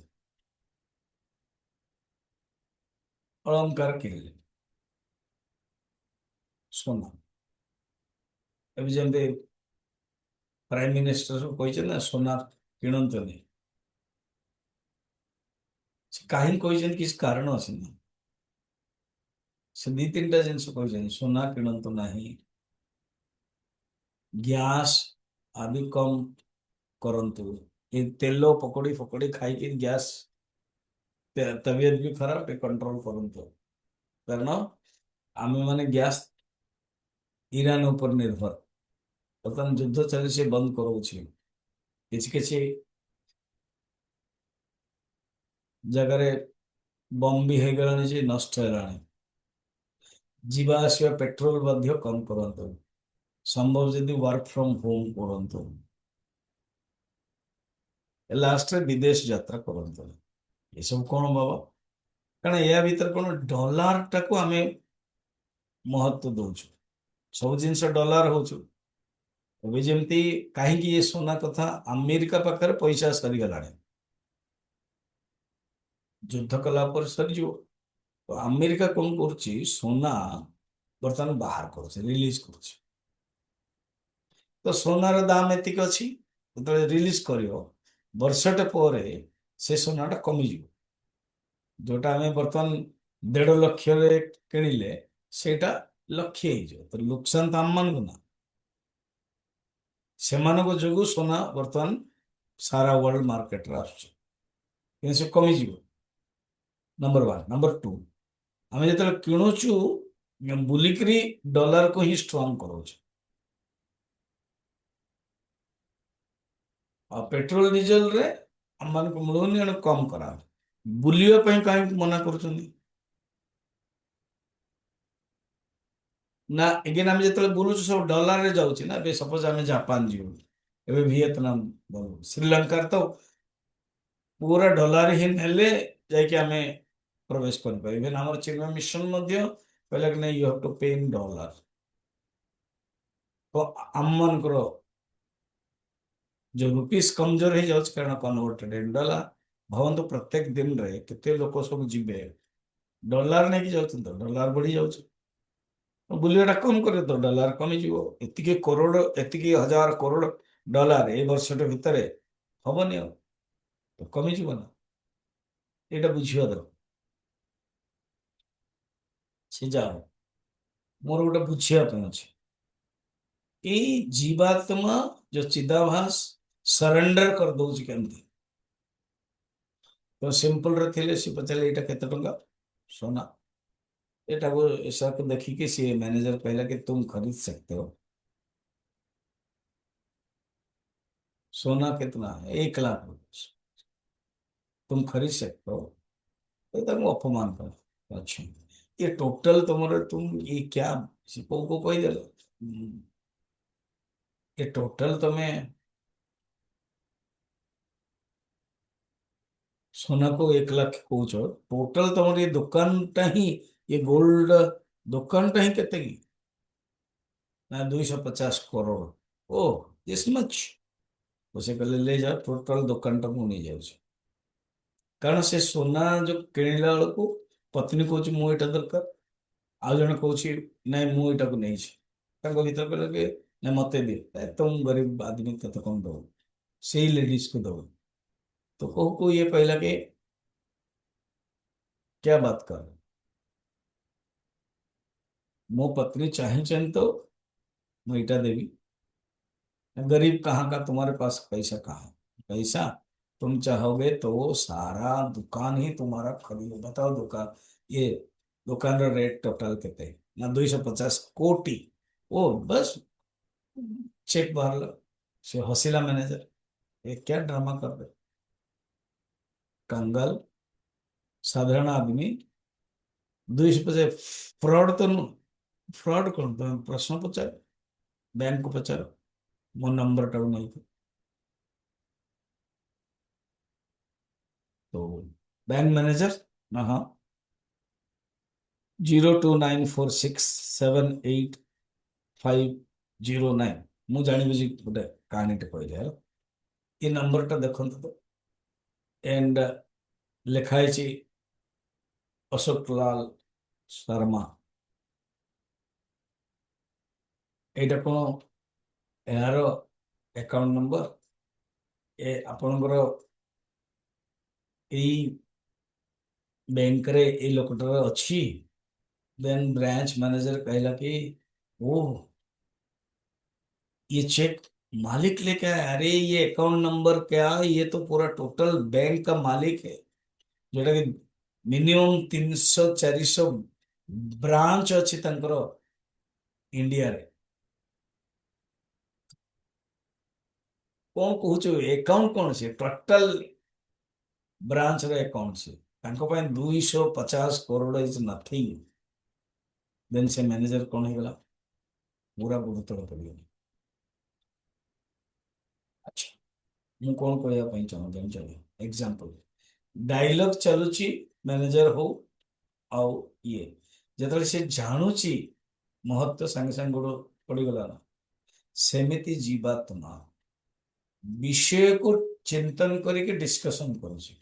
ଅଳଙ୍କାର କିଣିଲେ ସୁନା ଏବେ ଯେମିତି ପ୍ରାଇମ ମିନିଷ୍ଟର ସବୁ କହିଛନ୍ତି ନା ସୁନା କିଣନ୍ତୁନି ସେ କାହିଁକି କହିଛନ୍ତି କିଛି କାରଣ ଅଛି ନା ସେ ଦି ତିନିଟା ଜିନିଷ କହିଛନ୍ତି ସୁନା କିଣନ୍ତୁ ନାହିଁ ଗ୍ୟାସ୍ ଆଦି କମ କରନ୍ତୁ ଏ ତେଲ ପକୋଡି ଫକୋଡି ଖାଇକି ଗ୍ୟାସ୍ ତବିୟତ ବି ଖରାପ ଟିକେ କଣ୍ଟ୍ରୋଲ କରନ୍ତୁ କାରଣ ଆମେ ମାନେ ଗ୍ୟାସ୍ ଇରାନ ଉପରେ ନିର୍ଭର ବର୍ତ୍ତମାନ ଯୁଦ୍ଧ ଚାଲିଛି ବନ୍ଦ କରାଉଛି କିଛି କିଛି ଜାଗାରେ ବମ୍ ବି ହେଇଗଲାଣି ଯେ ନଷ୍ଟ ହେଲାଣି ଯିବା ଆସିବା ପେଟ୍ରୋଲ ମଧ୍ୟ କମ କରନ୍ତୁ ସମ୍ଭବ ଯଦି ୱାର୍କ ଫ୍ରମ ହୋମ କରନ୍ତୁ ଲାଷ୍ଟରେ ବିଦେଶ ଯାତ୍ରା କରନ୍ତୁ ଏସବୁ କଣ ବାବା କାରଣ ଏହା ଭିତରେ କଣ ଡଲାର ଟାକୁ ଆମେ ମହତ୍ଵ ଦଉଛୁ ସବୁ ଜିନିଷ ଡଲାର ହଉଛୁ ଏବେ ଯେମିତି କାହିଁକି ଏ ସୁନା କଥା ଆମେରିକା ପାଖରେ ପଇସା ସରିଗଲାଣି ଯୁଦ୍ଧ କଲା ପରେ ସରିଯିବ ତ ଆମେରିକା କଣ କରୁଛି ସୁନା ବର୍ତ୍ତମାନ ବାହାର କରୁଛି ରିଲିଜ କରୁଛି ତ ସୁନାର ଦାମ ଏତିକି ଅଛି ଯେତେବେଳେ ରିଲିଜ କରିବ ବର୍ଷଟେ ପରେ ସେ ସୁନାଟା କମିଯିବ ଯୋଉଟା ଆମେ ବର୍ତ୍ତମାନ 1.5 ଲକ୍ଷରେ କିଣିଲେ ସେଇଟା ଲକ୍ଷେ ହେଇଯିବ ତ ନୁକସାନ ତ ଆମମାନଙ୍କୁ ନା ସେମାନଙ୍କ ଯୋଗୁଁ ସୁନା ବର୍ତ୍ତମାନ ସାରା ୱାର୍ଲଡ ମାର୍କେଟରେ ଆସୁଛି କିନ୍ତୁ ସେ କମିଯିବ ନମ୍ବର ୱାନ୍ ନମ୍ବର ଟୁ ଆମେ ଯେତେବେଳେ କିଣୁଛୁ ବୁଲିକିରି ଡଲାରକୁ ହିଁ ଷ୍ଟ୍ରଙ୍ଗ କରାଉଛୁ ଆଉ ପେଟ୍ରୋଲ ଡିଜେଲରେ ଆମମାନଙ୍କୁ ମିଳୁନି ଏଣୁ କମ କରାହବ ବୁଲିବା ପାଇଁ କାହିଁକି ମନା କରୁଛନ୍ତି ନା ଏଗେନ୍ ଆମେ ଯେତେବେଳେ ବୁଲୁଛୁ ସବୁ ଡଲାରରେ ଯାଉଛି ନା ଏବେ ସପୋଜ ଆମେ ଜାପାନ ଯିବୁ ଏବେ ଭିଏତନାମ ଗଲୁ ଶ୍ରୀଲଙ୍କାରେ ତ ପୁରା ଡଲାର ହିଁ ନେଲେ ଯାଇକି ଆମେ ପ୍ରବେଶ କରିପାରିବୁ ଇଭେନ୍ ଆମର ଚିନ୍ମୟ ମିଶନ ମଧ୍ୟ କହିଲା କି ନାଇଁ you have to pay in dollar ତ ଆମମାନଙ୍କର ଯୋଉ ରୁପିସ୍ କମଜୋର ହେଇଯାଉଛି କାରଣ କନଭର୍ଟେଡ୍ ଇନ୍ ଡଲାର ଭାବନ୍ତୁ ପ୍ରତ୍ୟେକ ଦିନରେ କେତେ ଲୋକ ସବୁ ଯିବେ ଡଲାର ନେଇକି ଯାଉଛନ୍ତି ତ ଡଲାର ବଢି ଯାଉଛି ବୁଲିବାଟା କମ କରିବ ତ ଡଲାର କମିଯିବ ଏତିକି କରୋଡ଼ ଏତିକି ହଜାର କରୋଡ଼ ଡଲାର ଏଇ ବର୍ଷଟେ ଭିତରେ ହବନି ଆଉ ତ କମିଯିବ ନା ଏଇଟା ବୁଝିବା ଦରକାର ସେ ଯାଅ ମୋର ଗୋଟେ ବୁଝିବା ପାଇଁ ଅଛି ଏଇ ଜୀବାତ୍ମା ଯୋଉ ଚିଦାଭାସ ସରେଣ୍ଡର କରିଦଉଛି କେମିତି ତ ସିମ୍ପଲରେ ଥିଲେ ସେ ପଚାରିଲେ ଏଇଟା କେତେ ଟଙ୍କା सोना ଏଟାକୁ ଏସାକୁ ଦେଖିକି ସିଏ ମ୍ୟାନେଜର କହିଲା कि तुम खरीद सकते हो सोना कितना है 1 लाख रुपए तुम खरीद सकते हो तो ତାକୁ ଅପମାନ କର अच्छा ये टोटल तुमର तुम ये क्या को କହିଦେଲ ये टोटल ତମେ सोना को 1 लाख कौच टोटल तुम ये दुकान टा ही ये गोल्ड दुकान टा ही केते की ना 250 करोड़। ओ दिस मच। से कहले ले जा टोटल दुकान टा मु नहीं जाऊँ। କାରଣ ସେ ସୁନା ଯୋଉ କିଣିଲା ବେଳକୁ ପତ୍ନୀ କହୁଛି ମୁଁ ଏଇଟା ଦରକାର, ଆଉ ଜଣେ କହୁଛି ନାଇଁ ମୁଁ ଏଇଟାକୁ ନେଇଛି। ତାଙ୍କ ଭିତରେ କହିଲେ କି ନାଇଁ ମତେ ଦିଅ, ତ ମୁଁ ଗରିବ ଆदमी ତତେ କଣ ଦବୁ, ସେଇ लेडीज को दବୁ। तो कहू को ये कहला कि क्या बात कर, ମୋ पत्नी चाहिए तो मैं इटा देवी, गरीब कहाँ का, तुम्हारे पास पैसा कहाँ है? पैसा तुम चाहोगे तो सारा दुकान ही तुम्हारा खरीद, बताओ दुकान, ये दुकान रा रेट टोटल केते ना 250 कोटी। ओ बस चेक बाहर लो। से हसीला मैनेजर, ये क्या ड्रामा कर रहे, कंगाल साधारण आदमी 250 फ्रॉड तो फ्रॉड कौन, तुम प्रश्न पचार बैंक को पचार, मो नंबर टाउ नहीं था। तो बैंक मैनेजर ना, हाँ 0294678509, ମୁଁ ଜାଣି ବୁଝି ଗୋଟେ କାହାଣୀଟେ କହିଲେ ହେଲା। ଏ ନମ୍ବରଟା ଦେଖନ୍ତୁ ତ, ଏଣ୍ଡ ଲେଖା ହେଇଛି ଅଶୋକ ଲାଲ ଶର୍ମା। ଏଇଟା କଣ ଏହାର ଆକାଉଣ୍ଟ ନମ୍ବର, ଏ ଆପଣଙ୍କର ଏଇ ବ୍ୟାଙ୍କରେ ଏଇ ଲୋକଟାର ଅଛି। देन ब्रांच मैनेजर कहला कि ओ ये चेक मालिक लेके आया, अरे ये अकाउंट नंबर क्या, ये तो पूरा टोटल बैंक का मालिक है, जोटा कि मिनिमम 300 400 ब्रांच अच्छी तंकर इंडिया रे। कौन कहूଛୁ अकाउंट कौन से टोटल ब्रांच रे अकाउंट से, तांको ପାଇଁ 250 करोड़ इज नथिंग। देन से मैनेजर कौन हो गला, पूरा गुरुतल पड़गला। अच्छा ମୁଁ କଣ କହିବା ପାଇଁ ଚାହୁଁ ଜାଣିଛ, ଏକ୍ସାମ୍ପଲ ଡାଇଲଗ ଚାଲୁଛି, ମ୍ୟାନେଜର ହଉ ଆଉ ଇଏ ଯେତେବେଳେ ସେ ଜାଣୁଛି ମହତ୍ଵ ସାଙ୍ଗେ ସାଙ୍ଗେ ଗୋଡ ପଡିଗଲା ନା, ସେମିତି ଜୀବାତ୍ମା ବିଷୟକୁ ଚିନ୍ତନ କରିକି ଡିସ୍କସନ କରୁଛି,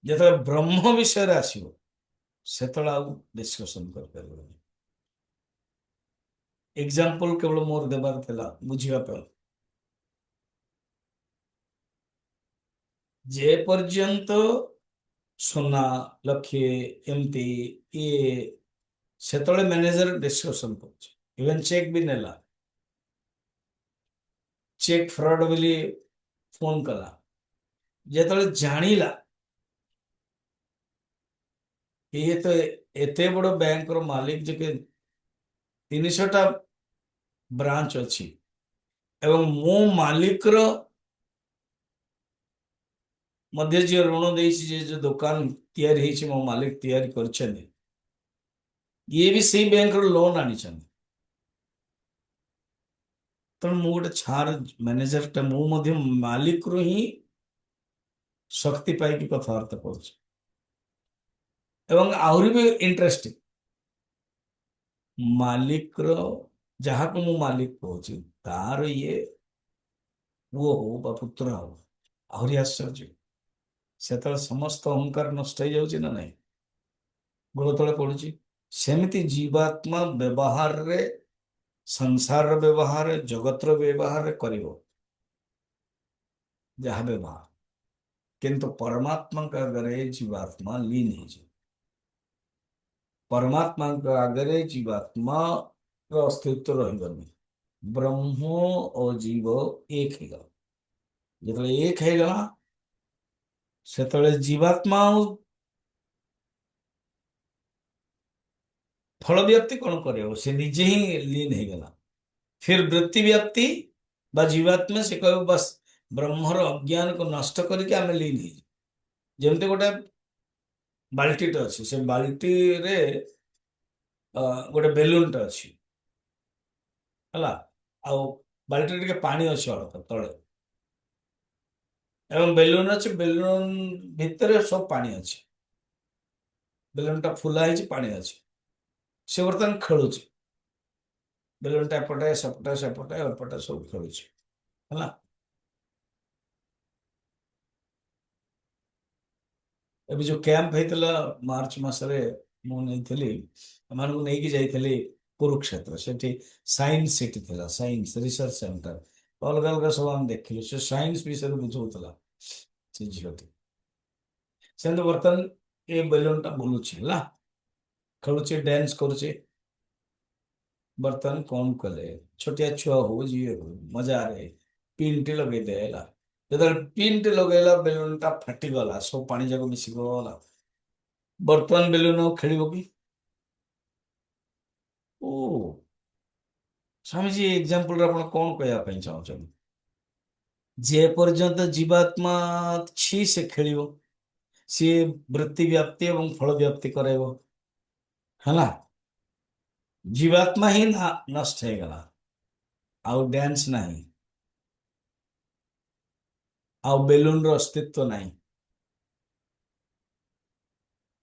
ଯେତେବେଳେ ବ୍ରହ୍ମ ବିଷୟରେ ଆସିବ ସେତେବେଳେ ଆଉ ଡିସ୍କସନ କରିପାରିବନି। ଏକ୍ସାମ୍ପଲ କେବଳ ମୋର ଦେବାର ଥିଲା ବୁଝିବା ପାଇଁ, ଯେ ପର୍ଯ୍ୟନ୍ତ ସୁନା ଲକ୍ଷେ ଏମିତି ଇଏ, ସେତେବେଳେ ମ୍ୟାନେଜର ଡିସ୍କସନ କରୁଛି, ଇଭେନ ଚେକ୍ ବି ନେଲା, ଚେକ୍ ଫ୍ରଡ ବୋଲି ଫୋନ କଲା, ଯେତେବେଳେ ଜାଣିଲା ଇଏ ତ ଏତେ ବଡ ବ୍ୟାଙ୍କର ମାଲିକ ଯେ କି 300ଟା ବ୍ରାଞ୍ଚ ଅଛି ଏବଂ ମୋ ମାଲିକର ମଧ୍ୟ ଯିଏ ଋଣ ଦେଇଛି, ଯେ ଯୋଉ ଦୋକାନ ତିଆରି ହେଇଛି ମୋ ମାଲିକ ତିଆରି କରିଛନ୍ତି, ଇଏ ବି ସେଇ ବ୍ୟାଙ୍କର ଲୋନ ଆଣିଛନ୍ତି। ତେଣୁ ମୁଁ ଗୋଟେ ଛାର ମ୍ୟାନେଜରଟା, ମୁଁ ମଧ୍ୟ ମାଲିକରୁ ହିଁ ଶକ୍ତି ପାଇକି କଥାବାର୍ତ୍ତା କରୁଛି। ଏବଂ ଆହୁରି ବି ଇଣ୍ଟରେଷ୍ଟିଂ, ମାଲିକର ଯାହାକୁ ମୁଁ ମାଲିକ କହୁଛି ତାର ଇଏ ପୁଅ ହଉ ବା ପୁତ୍ର ହଉ, ଆହୁରି ଆଶ୍ଚର୍ଯ୍ୟ, ସେତେବେଳେ ସମସ୍ତ ଅହଙ୍କାର ନଷ୍ଟ ହେଇଯାଉଛି ନା ନାହିଁ, ଗୋଡ଼ ତଳେ ପଡୁଛି। ସେମିତି ଜୀବାତ୍ମା ବ୍ୟବହାରରେ, ସଂସାରର ବ୍ୟବହାର, ଜଗତର ବ୍ୟବହାର କରିବ ଯାହା ବ୍ୟବହାର, କିନ୍ତୁ परमात्माଙ୍କ ଆଗରେ ଜୀବାତ୍ମା लीन ହେଇଯିବ। परमात्माଙ୍କ ଆଗରେ ଜୀବାତ୍ମାର ଅସ୍ତିତ୍ୱ ରହିବନି। ବ୍ରହ୍ମ ଓ ଜୀବ ଏକ ହେଇଗଲା। ଯେତେବେଳେ ଏକ ହେଇଗଲା ସେତେବେଳେ ଜୀବାତ୍ମା ଆଉ फल व्याप्ति कौन करे, से निजे ही लीन हो गला। फिर वृत्ति व्याप्ति बा जीवात्मा से कह बस ब्रह्मर अज्ञान को नष्ट करके आम लीन हो, जमती गोटे बाल्टीटे अच्छी, से बाल्टी रे गोटे बेलूनटे अच्छी है, आउ बाल्टी टे पानी अच्छे अल्प तले, एवं बेलून अच्छे, बेलून भितर सब पानी अच्छे, ବେଲୁନଟା ଫୁଲା ହେଇଛି, ପାଣି ଅଛି। ସେ ବର୍ତ୍ତମାନ ଖେଳୁଛି, ବେଲୁନଟା ଏପଟେ ସେପଟେ ସେପଟେ ଏପଟେ ସବୁ ଖେଳୁଛି, ହେଲା। ଏବେ ଯୋଉ କ୍ୟାମ୍ପ ହେଇଥିଲା ମାର୍ଚ୍ଚ ମାସରେ, ମୁଁ ନେଇଥିଲି ଏମାନଙ୍କୁ, ନେଇକି ଯାଇଥିଲି କୁରୁକ୍ଷେତ୍ର। ସେଠି ସାଇନ୍ସ ସିଟି ଥିଲା, ସାଇନ୍ସ ରିସର୍ଚ୍ଚ ସେଣ୍ଟର, ଅଲଗା ଅଲଗା ସବୁ ଆମେ ଦେଖିଲୁ। ସେ ସାଇନ୍ସ ବିଷୟରେ ବୁଝଉଥିଲା ସେ ଝିଅଟି। ସେମିତି ବର୍ତ୍ତମାନ ଏ ବେଲୁନ ଟା ବୁଲୁଛି, ହେଲା, ଖେଳୁଛି, ଡ୍ୟାନ୍ସ କରୁଛି। ବର୍ତ୍ତମାନ କଣ କଲେ, ଛୋଟିଆ ଛୁଆ ହଉ ଯିଏ ହଉ, ମଜାରେ ପିନଟି ଲଗେଇଦେ, ହେଲା। ଯେତେବେଳେ ପିନଟି ଲଗେଇଲା, ବେଲୁନ ଟା ଫାଟିଗଲା, ସବୁ ପାଣି ଯାକ ମିଶିଗଲା। ବର୍ତ୍ତମାନ ବେଲୁନ ଆଉ ଖେଳିବ କି? ଓ ସ୍ୱାମୀଜୀ, ଏକ୍ସାମ୍ପଲରେ ଆପଣ କଣ କହିବା ପାଇଁ ଚାହୁଁଛନ୍ତି? ଯେ ପର୍ଯ୍ୟନ୍ତ ଜୀବାତ୍ମା ଅଛି ସେ ଖେଳିବ, ସିଏ ବୃତ୍ତି ବ୍ୟାପ୍ତି ଏବଂ ଫଳ ବ୍ୟାପ୍ତି କରାଇବ, ହେଲା। ଜୀବାତ୍ମା ହିଁ ନଷ୍ଟ ହେଇଗଲା, ଆଉ ଡ୍ୟାନ୍ସ ନାହିଁ, ଆଉ ବେଲୁନର ଅସ୍ତିତ୍ୱ ନାହିଁ,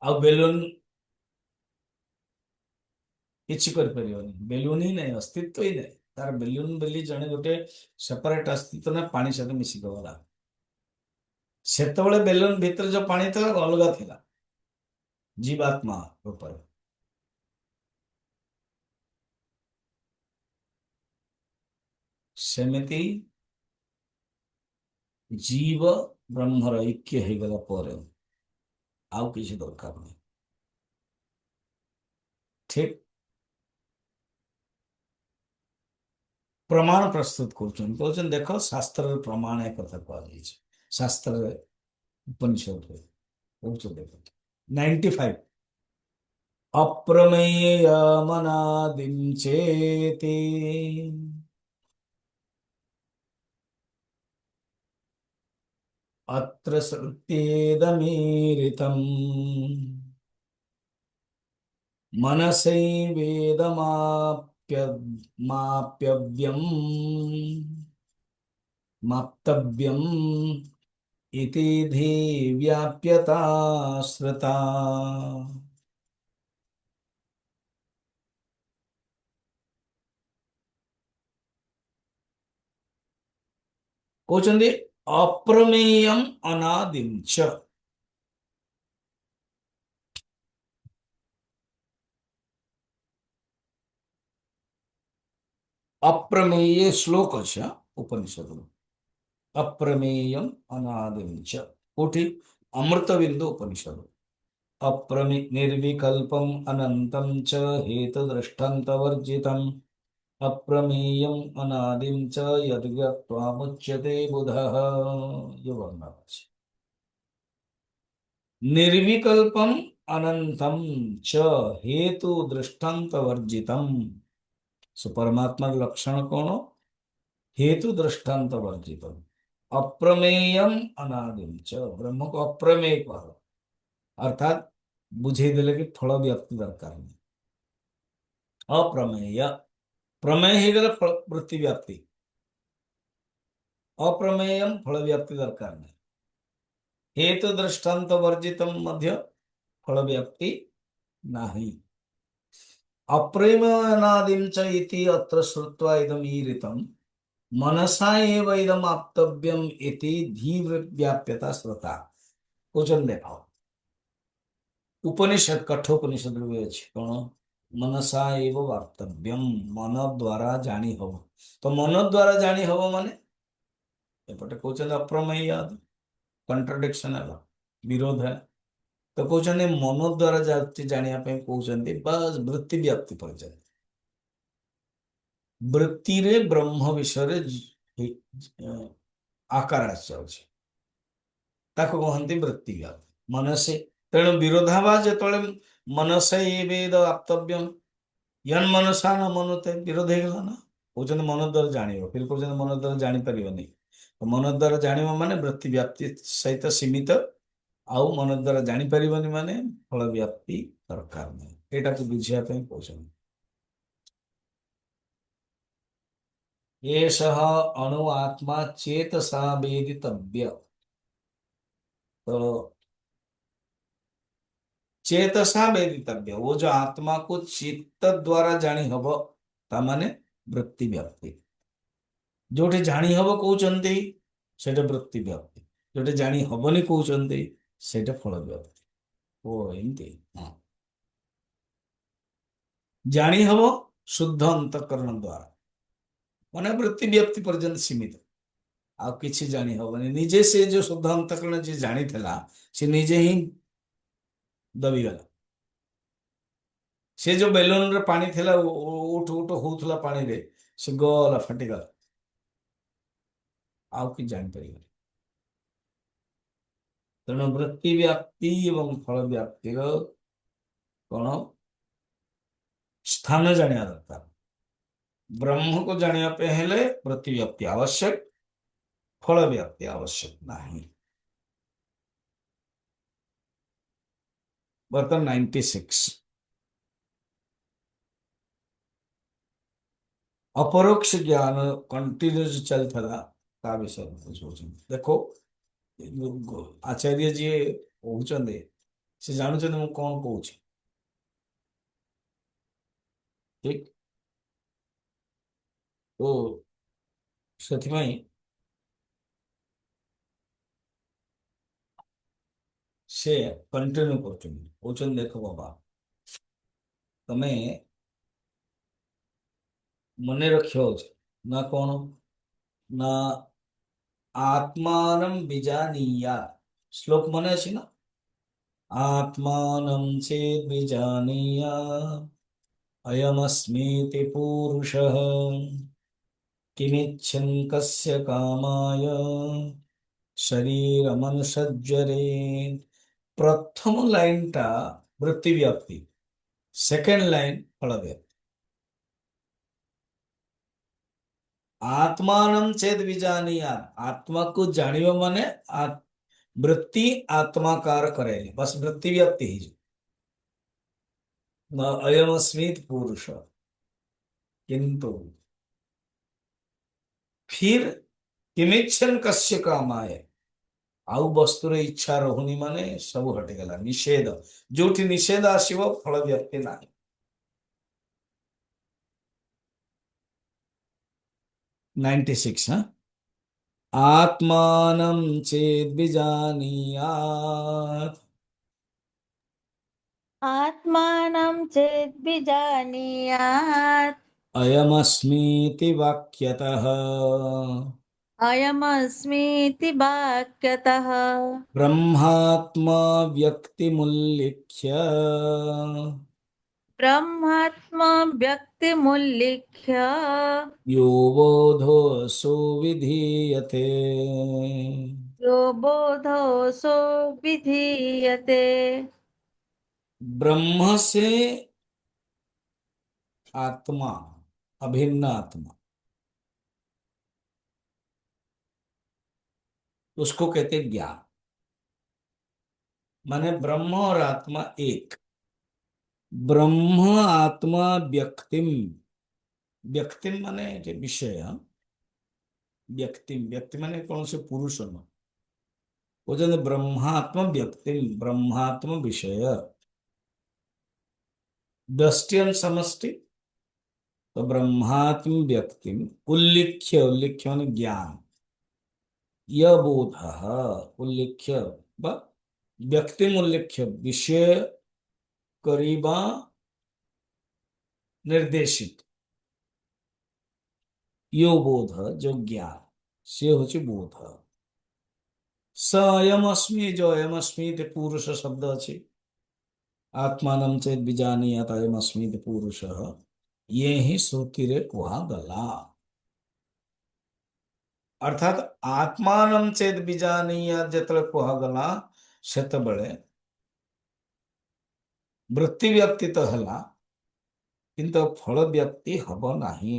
ଆଉ ବେଲୁନ କିଛି କରିପାରିବନି। ବେଲୁନ ହିଁ ନାହିଁ, ଅସ୍ତିତ୍ୱ ହିଁ ନାହିଁ ତାର। ବେଲୁନ ବୋଲି ଜଣେ ଗୋଟେ ସେପାରେଟ ଅସ୍ତିତ୍ୱ ନା, ପାଣି ସହିତ ମିଶିକି ଗଲା। ସେତେବେଳେ ବେଲୁନ ଭିତରେ ଯୋଉ ପାଣି ଥିଲା ଅଲଗା ଥିଲା, ଜୀବାତ୍ମା ଉପରେ। ସେମିତି ଜୀବ ବ୍ରହ୍ମର ଐକ୍ୟ ହେଇଗଲା ପରେ ଆଉ କିଛି ଦରକାର ନାହିଁ। ଠିକ ପ୍ରମାଣ ପ୍ରସ୍ତୁତ କରୁଛନ୍ତି, କହୁଛନ୍ତି ଦେଖ ଶାସ୍ତ୍ରରେ ପ୍ରମାଣ ଏ କଥା କୁହାଯାଇଛି, ଶାସ୍ତ୍ରରେ, ଉପନିଷଦରେ କହୁଛନ୍ତି। ଦେଖ 95, ଅପ୍ରମେୟମନାଦିಂ ଚେତି अत्र श्रुत्येदमीरितम् मनसैवेदमाप्यव्यम् माप्तव्यम् इति धी व्याप्यता श्रुता। कौचंदी अप्रमेयम अनादिम च। अप्रमेय श्लोक छ उपनिषद। अप्रमेयम अनादिम च कोठि? अमृत बिंदु उपनिषद। अप्रमे निर्विकल्पम अनंतम च हेतु दृष्टान्तवर्जितम् अप्रमेयम अनादिम च यद्गत्वामुच्यते बुधः। ये वर्णना है। निर्विकल्पम अनंतम च हेतु दृष्टान्तवर्जितम्। सो परमात्मा के लक्षण कौन? हेतु दृष्टांत वर्जितम्। अप्रमेयम अनादिम च, ब्रह्म को अप्रमेय कह, अर्थात बुझे देले कि फल व्याप्ति दरकार नहीं। अप्रमेय, प्रमेय ही गला वृत्ति व्याप्ति, अप्रमेयम फल व्याप्ति दरकार नहीं। हेतु दृष्टांत वर्जितम मध्य फल व्याप्ति नहीं। अप्रेमानादिम च इति अत्र श्रुत्वा इदम ईरितम मनसा एव इदम आप्तव्यम इति धीव व्याप्यता श्रुता। क्वेश्चन देखो, उपनिषद कठोपनिषद में अछि कौन? मनसा एव वाप्तव्यम, मन द्वारा जानी हो। तो मन द्वारा जानी हो माने एपटे कहते अप्रमेय, कंट्राडिक्शन है, विरोध है। तो कहते मन द्वारा जानिया कहते बस वृत्ति व्याप्ति पर्यंत। वृत्ति रे ब्रह्म विषय आकार आसुଛି, ताको कहते वृत्ति व्याप्ति मनसे। तेणु विरोधाभास जो मनसे वेद आप्तव्यम, यन मनसा न मनुते, विरोध हो ना। कहते मन द्वारा जान, फिर कहते मन द्वारा जापर नहीं। तो मन द्वारा जान माने वृत्ति व्याप्ति सहित सीमित, आउ मन द्वारा जापर माने फल व्याप्ति दरकार नहीं। यहाँ को बुझापी कहते एषः अणु आत्मा चेतसा वेदितव्य। तो चेतसा वेदितव्य, वो जो आत्मा को चित्त द्वारा जानी हब ता माने वृत्ति व्याप्ति। जोठे जानी हब कहउचंती सेटा वृत्ति व्याप्ति, जोठे जानी हबनी कहउचंती सेटा फल व्याप्ति। ओ एमती हाँ, जानी हब शुद्ध अंतःकरण द्वारा, माने वृत्ति व्याप्ति पर्यंत सीमित। ଆଉ କିଛି ଜାଣି ହବନି, ନିଜେ ସେ ଯୋଉ ଶୁଦ୍ଧ ଅନ୍ତଃକରଣ ଯିଏ ଜାଣିଥିଲା ସେ ନିଜେ ହିଁ ଦବିଗଲା। ସେ ଯୋଉ ବେଲୁନରେ ପାଣି ଥିଲା ଉଠ ଉଠ ହଉଥିଲା ପାଣିରେ, ସେ ଗଲା ଫାଟିଗଲା, ଆଉ କିଛି ଜାଣିପାରିବନି। ତେଣୁ ବୃତ୍ତି ବ୍ୟାପ୍ତି ଏବଂ ଫଳ ବ୍ୟାପ୍ତିର କଣ ସ୍ଥାନ ଜାଣିବା ଦରକାର। ବ୍ରହ୍ମ को ଜାଣିବା ପାଇଁ ହେଲେ ବୃତ୍ତି ବ୍ୟାପ୍ତି आवश्यक, फल व्याप्ति आवश्यक नहीं। बर्तन 96 अपरोक्ष ज्ञान कंटिन्यूस चलता ता विषय में सोचुं। देखो आचार्य जी कहउचंदे से जानुचंदे मु कौन कहूची, ठीक। तो ସେଥିପାଇଁ से कंटिन्यू କରୁଛନ୍ତି, କହୁଛନ୍ତି ଦେଖ ବାବା ତମେ ମନେ ରଖିବ ନା କଣ ନା आत्मानं विजानीयात्। श्लोक मने अछि ना, आत्मानं चेत् विजानीयात् अयमस्मीति पूरुषः किमिच्छन् कस्य कामाय शरीरमनुसज्जरे। प्रथम लाइन टा वृत्ति व्याप्ति, सेकेंड लाइन फल व्याप्ति। आत्मानं चेद विजानीयात्, आत्मा को जानियो माने वृत्ति आत्माकार करेली, बस वृत्ति व्याप्ति ही न अयमस्मित पुरुष। किंतु फिर किमिच्छन कस्य कामाय, आउ वस्तुर इच्छा रहुनी माने सब हटिगला, निषेध। जोठी निषेध आसीबो फल व्याप्ति नाही। नाइन्टी सिक्स हाँ, आत्मानं चेद् विजानीयात् आत्मानं चेद्विजानीयात् अयमस्मीति वाक्यतः अयमस्मीति वाक्यतः ब्रह्मात्मा व्यक्तिमुल्लिख्य ब्रह्मात्मा व्यक्तिमुल्लिख्य यो बोधोऽसो विधीयते। यो बोधोऽसो विधीयते। ब्रह्म से आत्मा, अभिन्न आत्मा, उसको कहते हैं ज्ञान। माने ब्रह्म और आत्मा एक। ब्रह्म आत्मा व्यक्तिम, व्यक्तिम माने जे विषय, व्यक्तिम व्यक्ति माने कौन से पुरुष न, वो जो ब्रह्मात्म व्यक्तिम, ब्रह्मात्म विषय, दृष्टियन समष्टि। तो ब्रह्मात्म व्यक्तिम उल्लिख्य, उल्लिख्य माने ज्ञान, यह बोध उल्लिख्य व्यक्तिम उल्लिख्य विषय करीबा निर्देशित, यो बोध जो ज्ञान से होची बोध। स अयम अस्मि, जो अयम अस्मि ते पुरुष शब्द अछि, आत्मानं चेत् विजानीयात् अयम अस्मि ते पुरुषः, ये ही श्रुति रे कुहा गला। अर्थात आत्मानं चेत् विजानीयात् जेतले कुहा गला सेतबेले वृत्ति व्याप्ति तो हला, किंतु फल व्याप्ति हब नाही।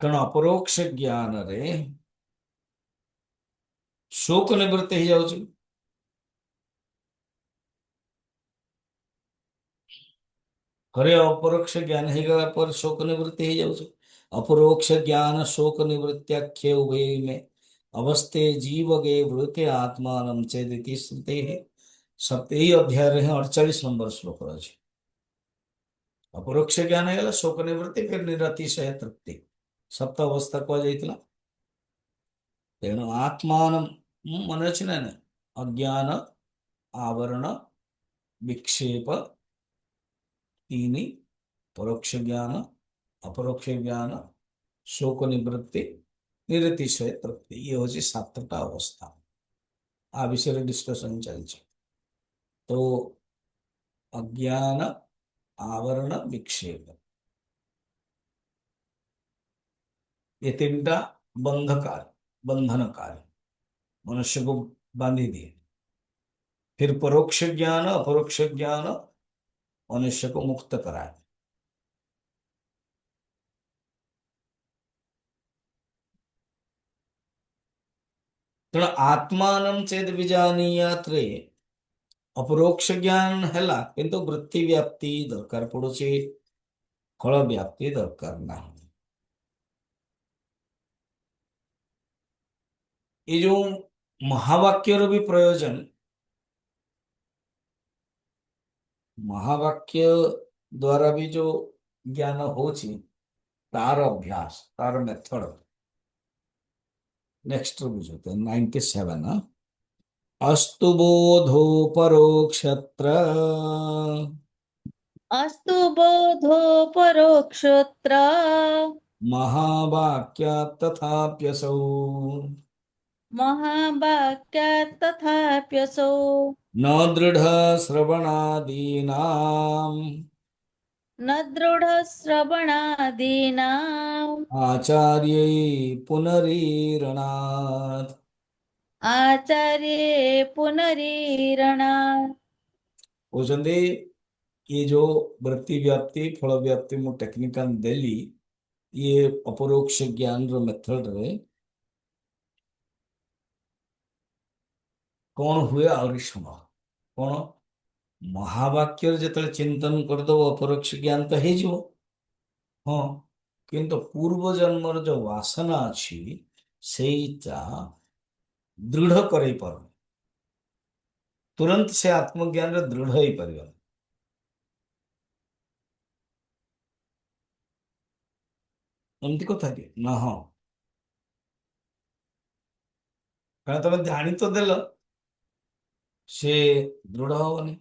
कारण अपरोक्ष ज्ञान रे शोक निवृत्ति ही जाउची। हरे अपरोक्ष ज्ञान ही गला पर शोक निवृत्ति ही जाउची। अपरोक्ष ज्ञान शोक निवृत्त्याख्ये उभय में अवस्थे जीव गे वृते आत्मानं चेदिति श्रुते है। यही अध्याय ହିଁ 48 ନମ୍ବର ଶ୍ଲୋକ ଅଛି। ଅପରୋକ୍ଷ ଜ୍ଞାନ ହେଇଗଲା ଶୋକ ନିବୃତ୍ତି, ଫିର ନିରତିଶୟ ତୃପ୍ତି, ସପ୍ତ ଅବସ୍ଥା କୁହାଯାଇଥିଲା। ତେଣୁ ଆତ୍ମାନ ମନେ ଅଛି ନା ନାଇଁ? ଅଜ୍ଞାନ, ଆବରଣ, विक्षेप तीन, परोक्ष ज्ञान, अपरोक्ष ज्ञान, शोक निवृत्ति, निरतिशय तृप्ति, ये हूँ सातटा अवस्था। आ विषय डिस्कशन चलছে। तो अज्ञान, आवरण, विक्षेप, ये तीनटा बंधकारी, बंधनकारी, मनुष्य को बांधी दिए। फिर परोक्ष ज्ञान, अपरोक्ष ज्ञान मनुष्य को मुक्त कराए। तेणु आत्मान चेद विजानीयात्रे अपरोक्ष ज्ञान हैला, किंतु वृत्ति व्याप्ति दरकार पड़ुची, फल व्याप्ति दरकार नहीं। ये जो महावाक्यर भी प्रयोजन, महावाक्य द्वारा भी जो ज्ञान होची, तार अभ्यास, तार मेथड। नेक्स्ट बुझते 97। अस्तु बोधो परोक्षत्र अस्तु बोधो परोक्षत्र महावाक्या तथाप्यसौ महावाक्यात् तथाप्यसौ न दृढ़ श्रवणादीनाम् न दृढश्रवणादीनाम् आचार्यै पुनरीरणात्। आचार्ये पुनरीरणात्। कौचंदी ये जो वृत्ति व्याप्ति फल व्याप्ति मु टेक्निकल देली, ये अपरोक्ष ज्ञान रो मेथड रे कौन हुए और शुण कौन महावाक्य जिते चिंतन करदो अपरोक्ष ज्ञान तो हो। हाँ, किंतु पूर्व जन्मर जो वासना अच्छी सेटा दृढ़ करई पर तुरंत से आत्मज्ञान रे दृढ़ ही परियो। एमती कथा कि ना? हाँ, कारण तुम जानी तो देल से दृढ़ हबनी।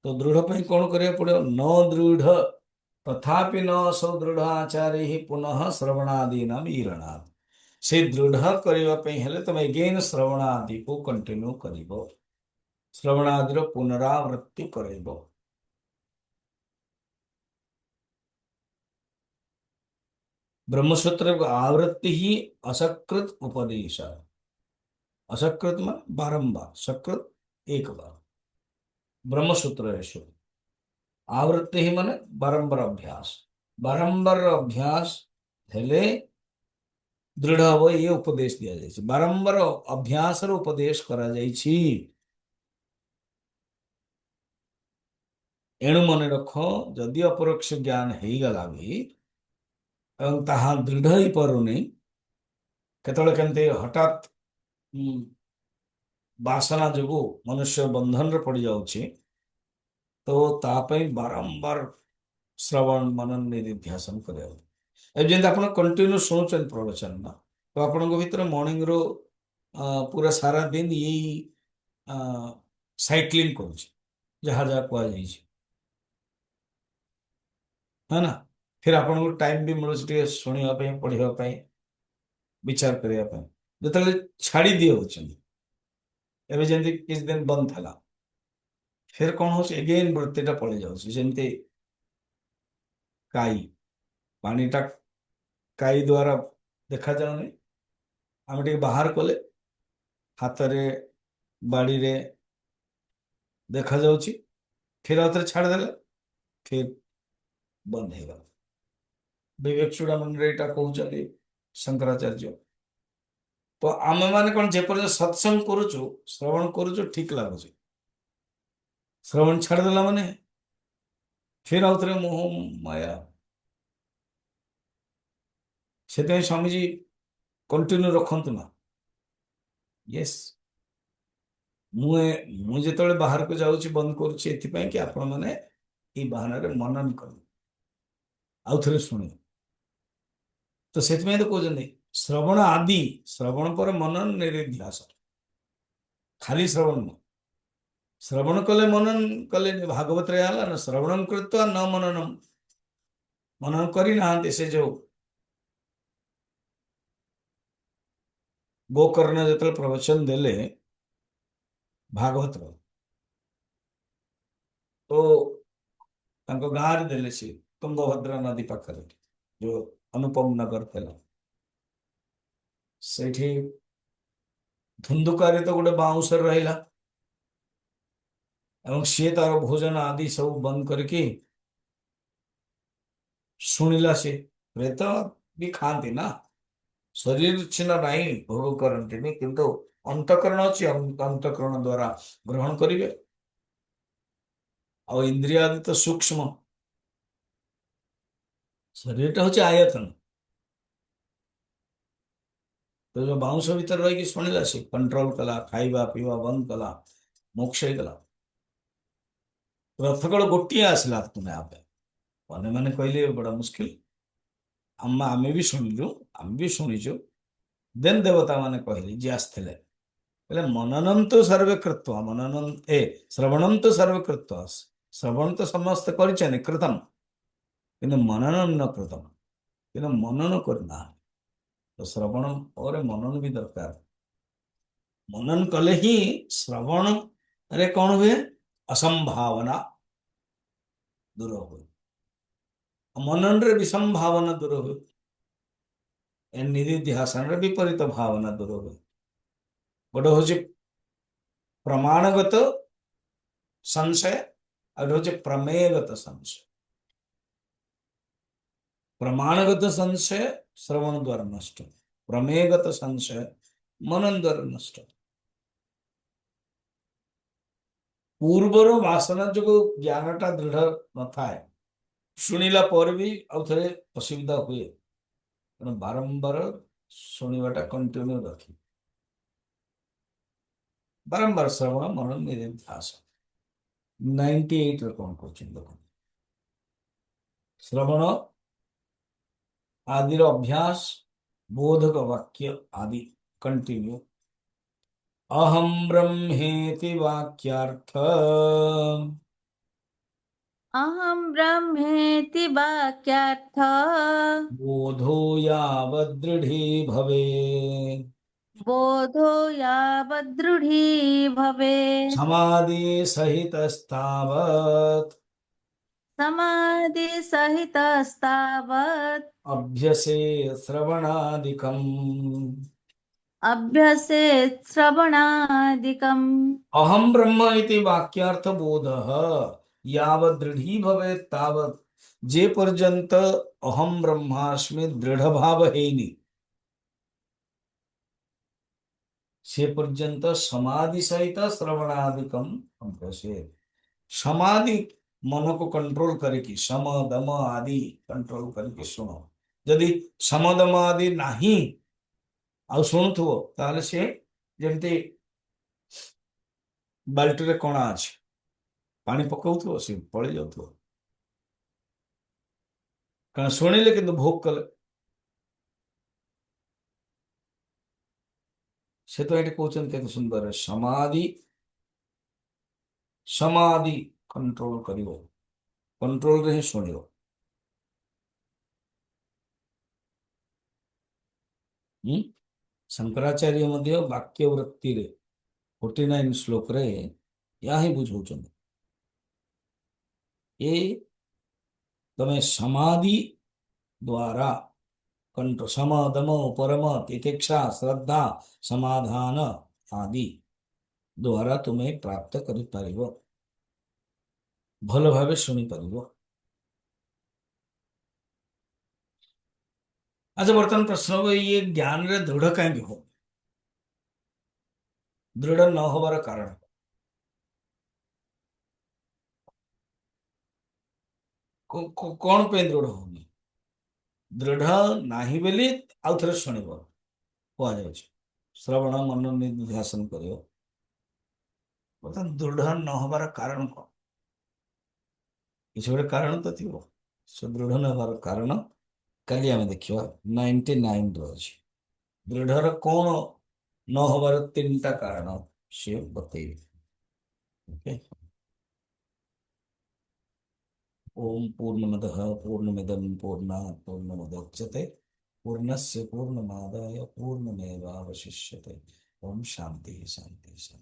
तो दृढ़ पर कौन करिया पड़े? न दृढ़ तथापि न सुदृढ़ आचार्य ही पुनः श्रवणादि नाम ईरणात्। से दृढ़ करने पे हेले तुम अगेन श्रवणादि को कंटिन्यू करिबो, श्रवणादि रो पुनरावृत्ति करिबो। ब्रह्मसूत्र आवृत्ति ही असकृत उपदेश। असकृत मान बारंबार, सकृत एक बार। ब्रह्मसूत्र है शुभ। आवृत्ति ही माने बारंबार अभ्यास, बारंबार अभ्यास हेले दृढ़ हब, ये उपदेश दिया जाए। बारंबार अभ्यास रो उपदेश करा जाइछि। एणु मन रख, जदि अपरोक्ष ज्ञान हो गला भी एवं ताहा दृढ़ ही परुनी, केतळे केनते हठात वासना जोगु मनुष्य बंधन रे पड़ी जाउछि, तो तापई बारंबार श्रवण मनन निधिध्यासन करे। अब जेंत आपण कंटिन्यू सुनुचन प्रवचन ना, तो आपण भीतर मॉर्निंग रो पूरा सारा दिन यही साइक्लिंग करुछि, जहाँ जहाँ कुआ जाइछि, है ना? फिर आपन को टाइम भी मिलुछि टे सुनिया पे, पढ़िया पे, विचार करिया पे। जतले छाड़ी दिए होछन, एबे जेंति किछ दिन बंद थला, फिर कौन हो एगेन वृत्तिटा पड़े जाउछि। जेमती काई, पानीटा काई द्वारा देखा जाउनी, आम टे बाहर कले हाथ रे बाड़ी रे देखा जाउछि, फिर आउथरे छाड़ देले, फिर बंद हो गला। विवेक चूड़ामणि रे एटा कहउछथि शंकराचार्य। तो आमे माने कोन जेपर सत्संग करूछु, श्रवण करूछु, ठीक लागुछि, श्रवण छाड़ देला माने फिर आउथरे मोह माया। से स्वामी जी कंटिन्यू रखंतु ना। यस, ମୁଁ ମୁଁ ଯେତେବେଳେ ବାହାରକୁ ଯାଉଛି ବନ୍ଦ କରୁଛି ଏଥିପାଇଁ କି ଆପଣ ମାନେ ଏଇ ବାହାନାରେ ମନନ କରିବେ, ଆଉ ଥରେ ଶୁଣିବେ। ତ ସେଥିପାଇଁ ତ କହୁଛନ୍ତି ଶ୍ରବଣ ଆଦି, ଶ୍ରବଣ ପରେ ମନନ ନିରିଧ୍ୟାସ। ଖାଲି ଶ୍ରବଣ ନୁହଁ, ଶ୍ରବଣ କଲେ ମନନ କଲେ ଭାଗବତରେ ହେଲା ନା, ଶ୍ରବଣଂ କୃତ୍वा ନ ମନନମ୍। ମନନ କରିନାହାନ୍ତି ସେ ଯୋଉ ଗୋକର୍ଣ୍ଣ ଯେତେବେଳେ ପ୍ରବଚନ ଦେଲେ ଭାଗବତର, ତ ତାଙ୍କ ଗାଁରେ ଦେଲେ, ସେ ତୁଙ୍ଗଭଦ୍ରା ନଦୀ ପାଖରେ ଯୋଉ ଅନୁପମ ନଗର ଥିଲା, ସେଇଠି ଧୁନ୍ଦୁକାରେ ତ ଗୋଟେ ବାଉଁଶରେ ରହିଲା, ଏବଂ ସିଏ ତାର ଭୋଜନ ଆଦି ସବୁ ବନ୍ଦ କରିକି ଶୁଣିଲା। ସେ ପ୍ରେତ ବି ଖାଆନ୍ତି ନା, ଶରୀର ସିନା ନାହିଁ, ଭୋଗ କରନ୍ତିନି, କିନ୍ତୁ ଅନ୍ତଃକରଣ ଅଛି, ଅନ୍ତଃକରଣ ଦ୍ଵାରା ଗ୍ରହଣ କରିବେ। ଆଉ ଇନ୍ଦ୍ରିୟ ଆଦି ତ ସୂକ୍ଷ୍ମ, ଶରୀରଟା ହଉଛି ଆୟତନ। ତ ଯୋଉ ବାଉଁଶ ଭିତରେ ରହିକି ଶୁଣିଲା, ସେ କଣ୍ଟ୍ରୋଲ କଲା, ଖାଇବା ପିଇବା ବନ୍ଦ କଲା, ମୋକ୍ଷ ହେଇଗଲା। ରଥକଳ ଗୋଟିଏ ଆସିଲା ତୁମେ ଆପେ, ଅନ୍ୟମାନେ କହିଲେ ବଡ ମୁସ୍କିଲ। ଆମେ ବି ଶୁଣିଲୁ, ଆମେ ବି ଶୁଣିଛୁ। ଦେନ୍ ଦେବତା ମାନେ କହିଲେ, ଯିଏ ଆସିଥିଲେ, କହିଲେ ମନନಂ ତ ସର୍ବେ କୃତ୍ୱ, ମନନಂ ଶ୍ରବଣಂ ତ ସର୍ବେ କୃତ୍ୱ। ଶ୍ରବଣ ତ ସମସ୍ତେ କରିଛନ୍ତି, କୃତମ୍, କିନ୍ତୁ ମନନಂ ନ କୃତମ୍, କିନ୍ତୁ ମନନ କରିନାହାନ୍ତି। ତ ଶ୍ରବଣ ପରେ ମନନ ବି ଦରକାର। ମନନ କଲେ ହିଁ ଶ୍ରବଣରେ କଣ ହୁଏ, ଅସମ୍ଭାବନା ଦୂର ହୁଏ, ମନନରେ ବିସମ୍ଭାବନା ଦୂର ହୁଏ, ନିଧିଧ୍ୟାସନରେ ବିପରୀତ ଭାବନା ଦୂର ହୁଏ। ଗୋଟେ ହଉଛି ପ୍ରମାଣଗତ ସଂଶୟ, ଆଉ ଗୋଟେ ହଉଛି ପ୍ରମେୟଗତ ସଂଶୟ। ପ୍ରମାଣଗତ ସଂଶୟ ଶ୍ରବଣ ଦ୍ୱାରା ନଷ୍ଟ, ପ୍ରମେୟଗତ ସଂଶୟ ମନନ ଦ୍ୱାରା ନଷ୍ଟ। ପୂର୍ବର ବାସନା ଯୋଗୁଁ ଜ୍ଞାନଟା ଦୃଢ ନଥାଏ, ଶୁଣିଲା ପରେ ବି ଆଉ ଥରେ ଅସୁବିଧା ହୁଏ, ତେଣୁ ବାରମ୍ବାର ଶୁଣିବାଟା କଣ୍ଟିନ୍ୟୁ ରଖି, ବାରମ୍ବାର ଶ୍ରବଣ ମନନ ନିଧିଧ୍ୟାସ। 98ରେ କଣ କରୁଛନ୍ତି ଦେଖନ୍ତୁ, ଶ୍ରବଣ आदिर अभ्यास, बोधक वाक्य आदि कंटिन्यू। अहम ब्रह्मेति वाक्यार्थ अहं ब्रह्मेति वाक्यार्थ बोधो यावदृढ़ी भवे, बोधो यावदृढी भवेत्। समाधि सहितस्तावत् समाधिसहितस्तावत् अभ्यसे श्रवणादिकम्। अभ्यसेत् श्रवणादिकम्। अहम ब्रह्म इति वाक्यार्थ बोधः यावदृढ़ी भवे तावत्, जे पर्यंत अहम ब्रह्मास्मि दृढ़ भाव ହେଇନି, ସେ ପର୍ଯ୍ୟନ୍ତ ସମାଧି ସହିତ ଶ୍ରବଣାଦିକମ୍ ଅଭ୍ୟାସେ। ସମାଧି ମନକୁ କଣ୍ଟ୍ରୋଲ କରିକି, ସମ ଦମ ଆଦି କଣ୍ଟ୍ରୋଲ କରିକି ଶୁଣ। ଯଦି ସମ ଦମ ଆଦି ନାହିଁ ଆଉ ଶୁଣୁଥିବ, ତାହେଲେ ସେ ଯେମିତି ବାଲ୍ଟିରେ କଣା ଅଛି, ପାଣି ପକଉଥିବ, ସେ ପଳେଇ ଯାଉଥିବ। କାରଣ ଶୁଣିଲେ କିନ୍ତୁ ଭୋଗ କଲେ। ସେ ତ ଏଠି କହୁଛନ୍ତି କେତେ ସୁନ୍ଦର, ସମାଧି, ସମାଧି କଣ୍ଟ୍ରୋଲ କରିବ, କଣ୍ଟ୍ରୋଲରେ ହିଁ ଶୁଣିବ। ହୁଁ, ଶଙ୍କରାଚାର୍ଯ୍ୟ ମଧ୍ୟ ବାକ୍ୟ ବୃତ୍ତିରେ 49 ଶ୍ଲୋକରେ ଏହା ହିଁ ବୁଝଉଛନ୍ତି, ଏ ତମେ ସମାଧି ଦ୍ୱାରା कंठ सम दम परम तितिक्षा श्रद्धा समाधान आदि द्वारा तुम्हें प्राप्त करि परिबो, भल भावे शुनि परिबो। अच्छा, बर्तमान प्रश्न हो, ये ज्ञान रे दृढ़ कहीं हो, दृढ़ न होबार कारण कौन पे दृढ़ होनी, दृढ़ नाही बेली आउ थरे शुणिबो, कुआ जाउछि श्रवण मनन निध्यासन करियो। ବର୍ତ୍ତମାନ ଦୃଢ ନ ହବାର କାରଣ କଣ? କିଛି ଗୋଟେ କାରଣ ତ ଥିବ। ସୁଦୃଢ ନ ହବାର କାରଣ କାଲି ଆମେ ଦେଖିବା। 99 ର ଅଛି। ଦୃଢର କଣ ନ ହବାର ତିନିଟା କାରଣ ସିଏ ବତେଇବେ। ଓକେ। ओम पूर्णमदः पूर्णमिदं पूर्णात् पूर्णमुदच्यते पूर्णस्य पूर्णमादाय पूर्णमेवावशिष्यते। ओम शांति शांति शांति।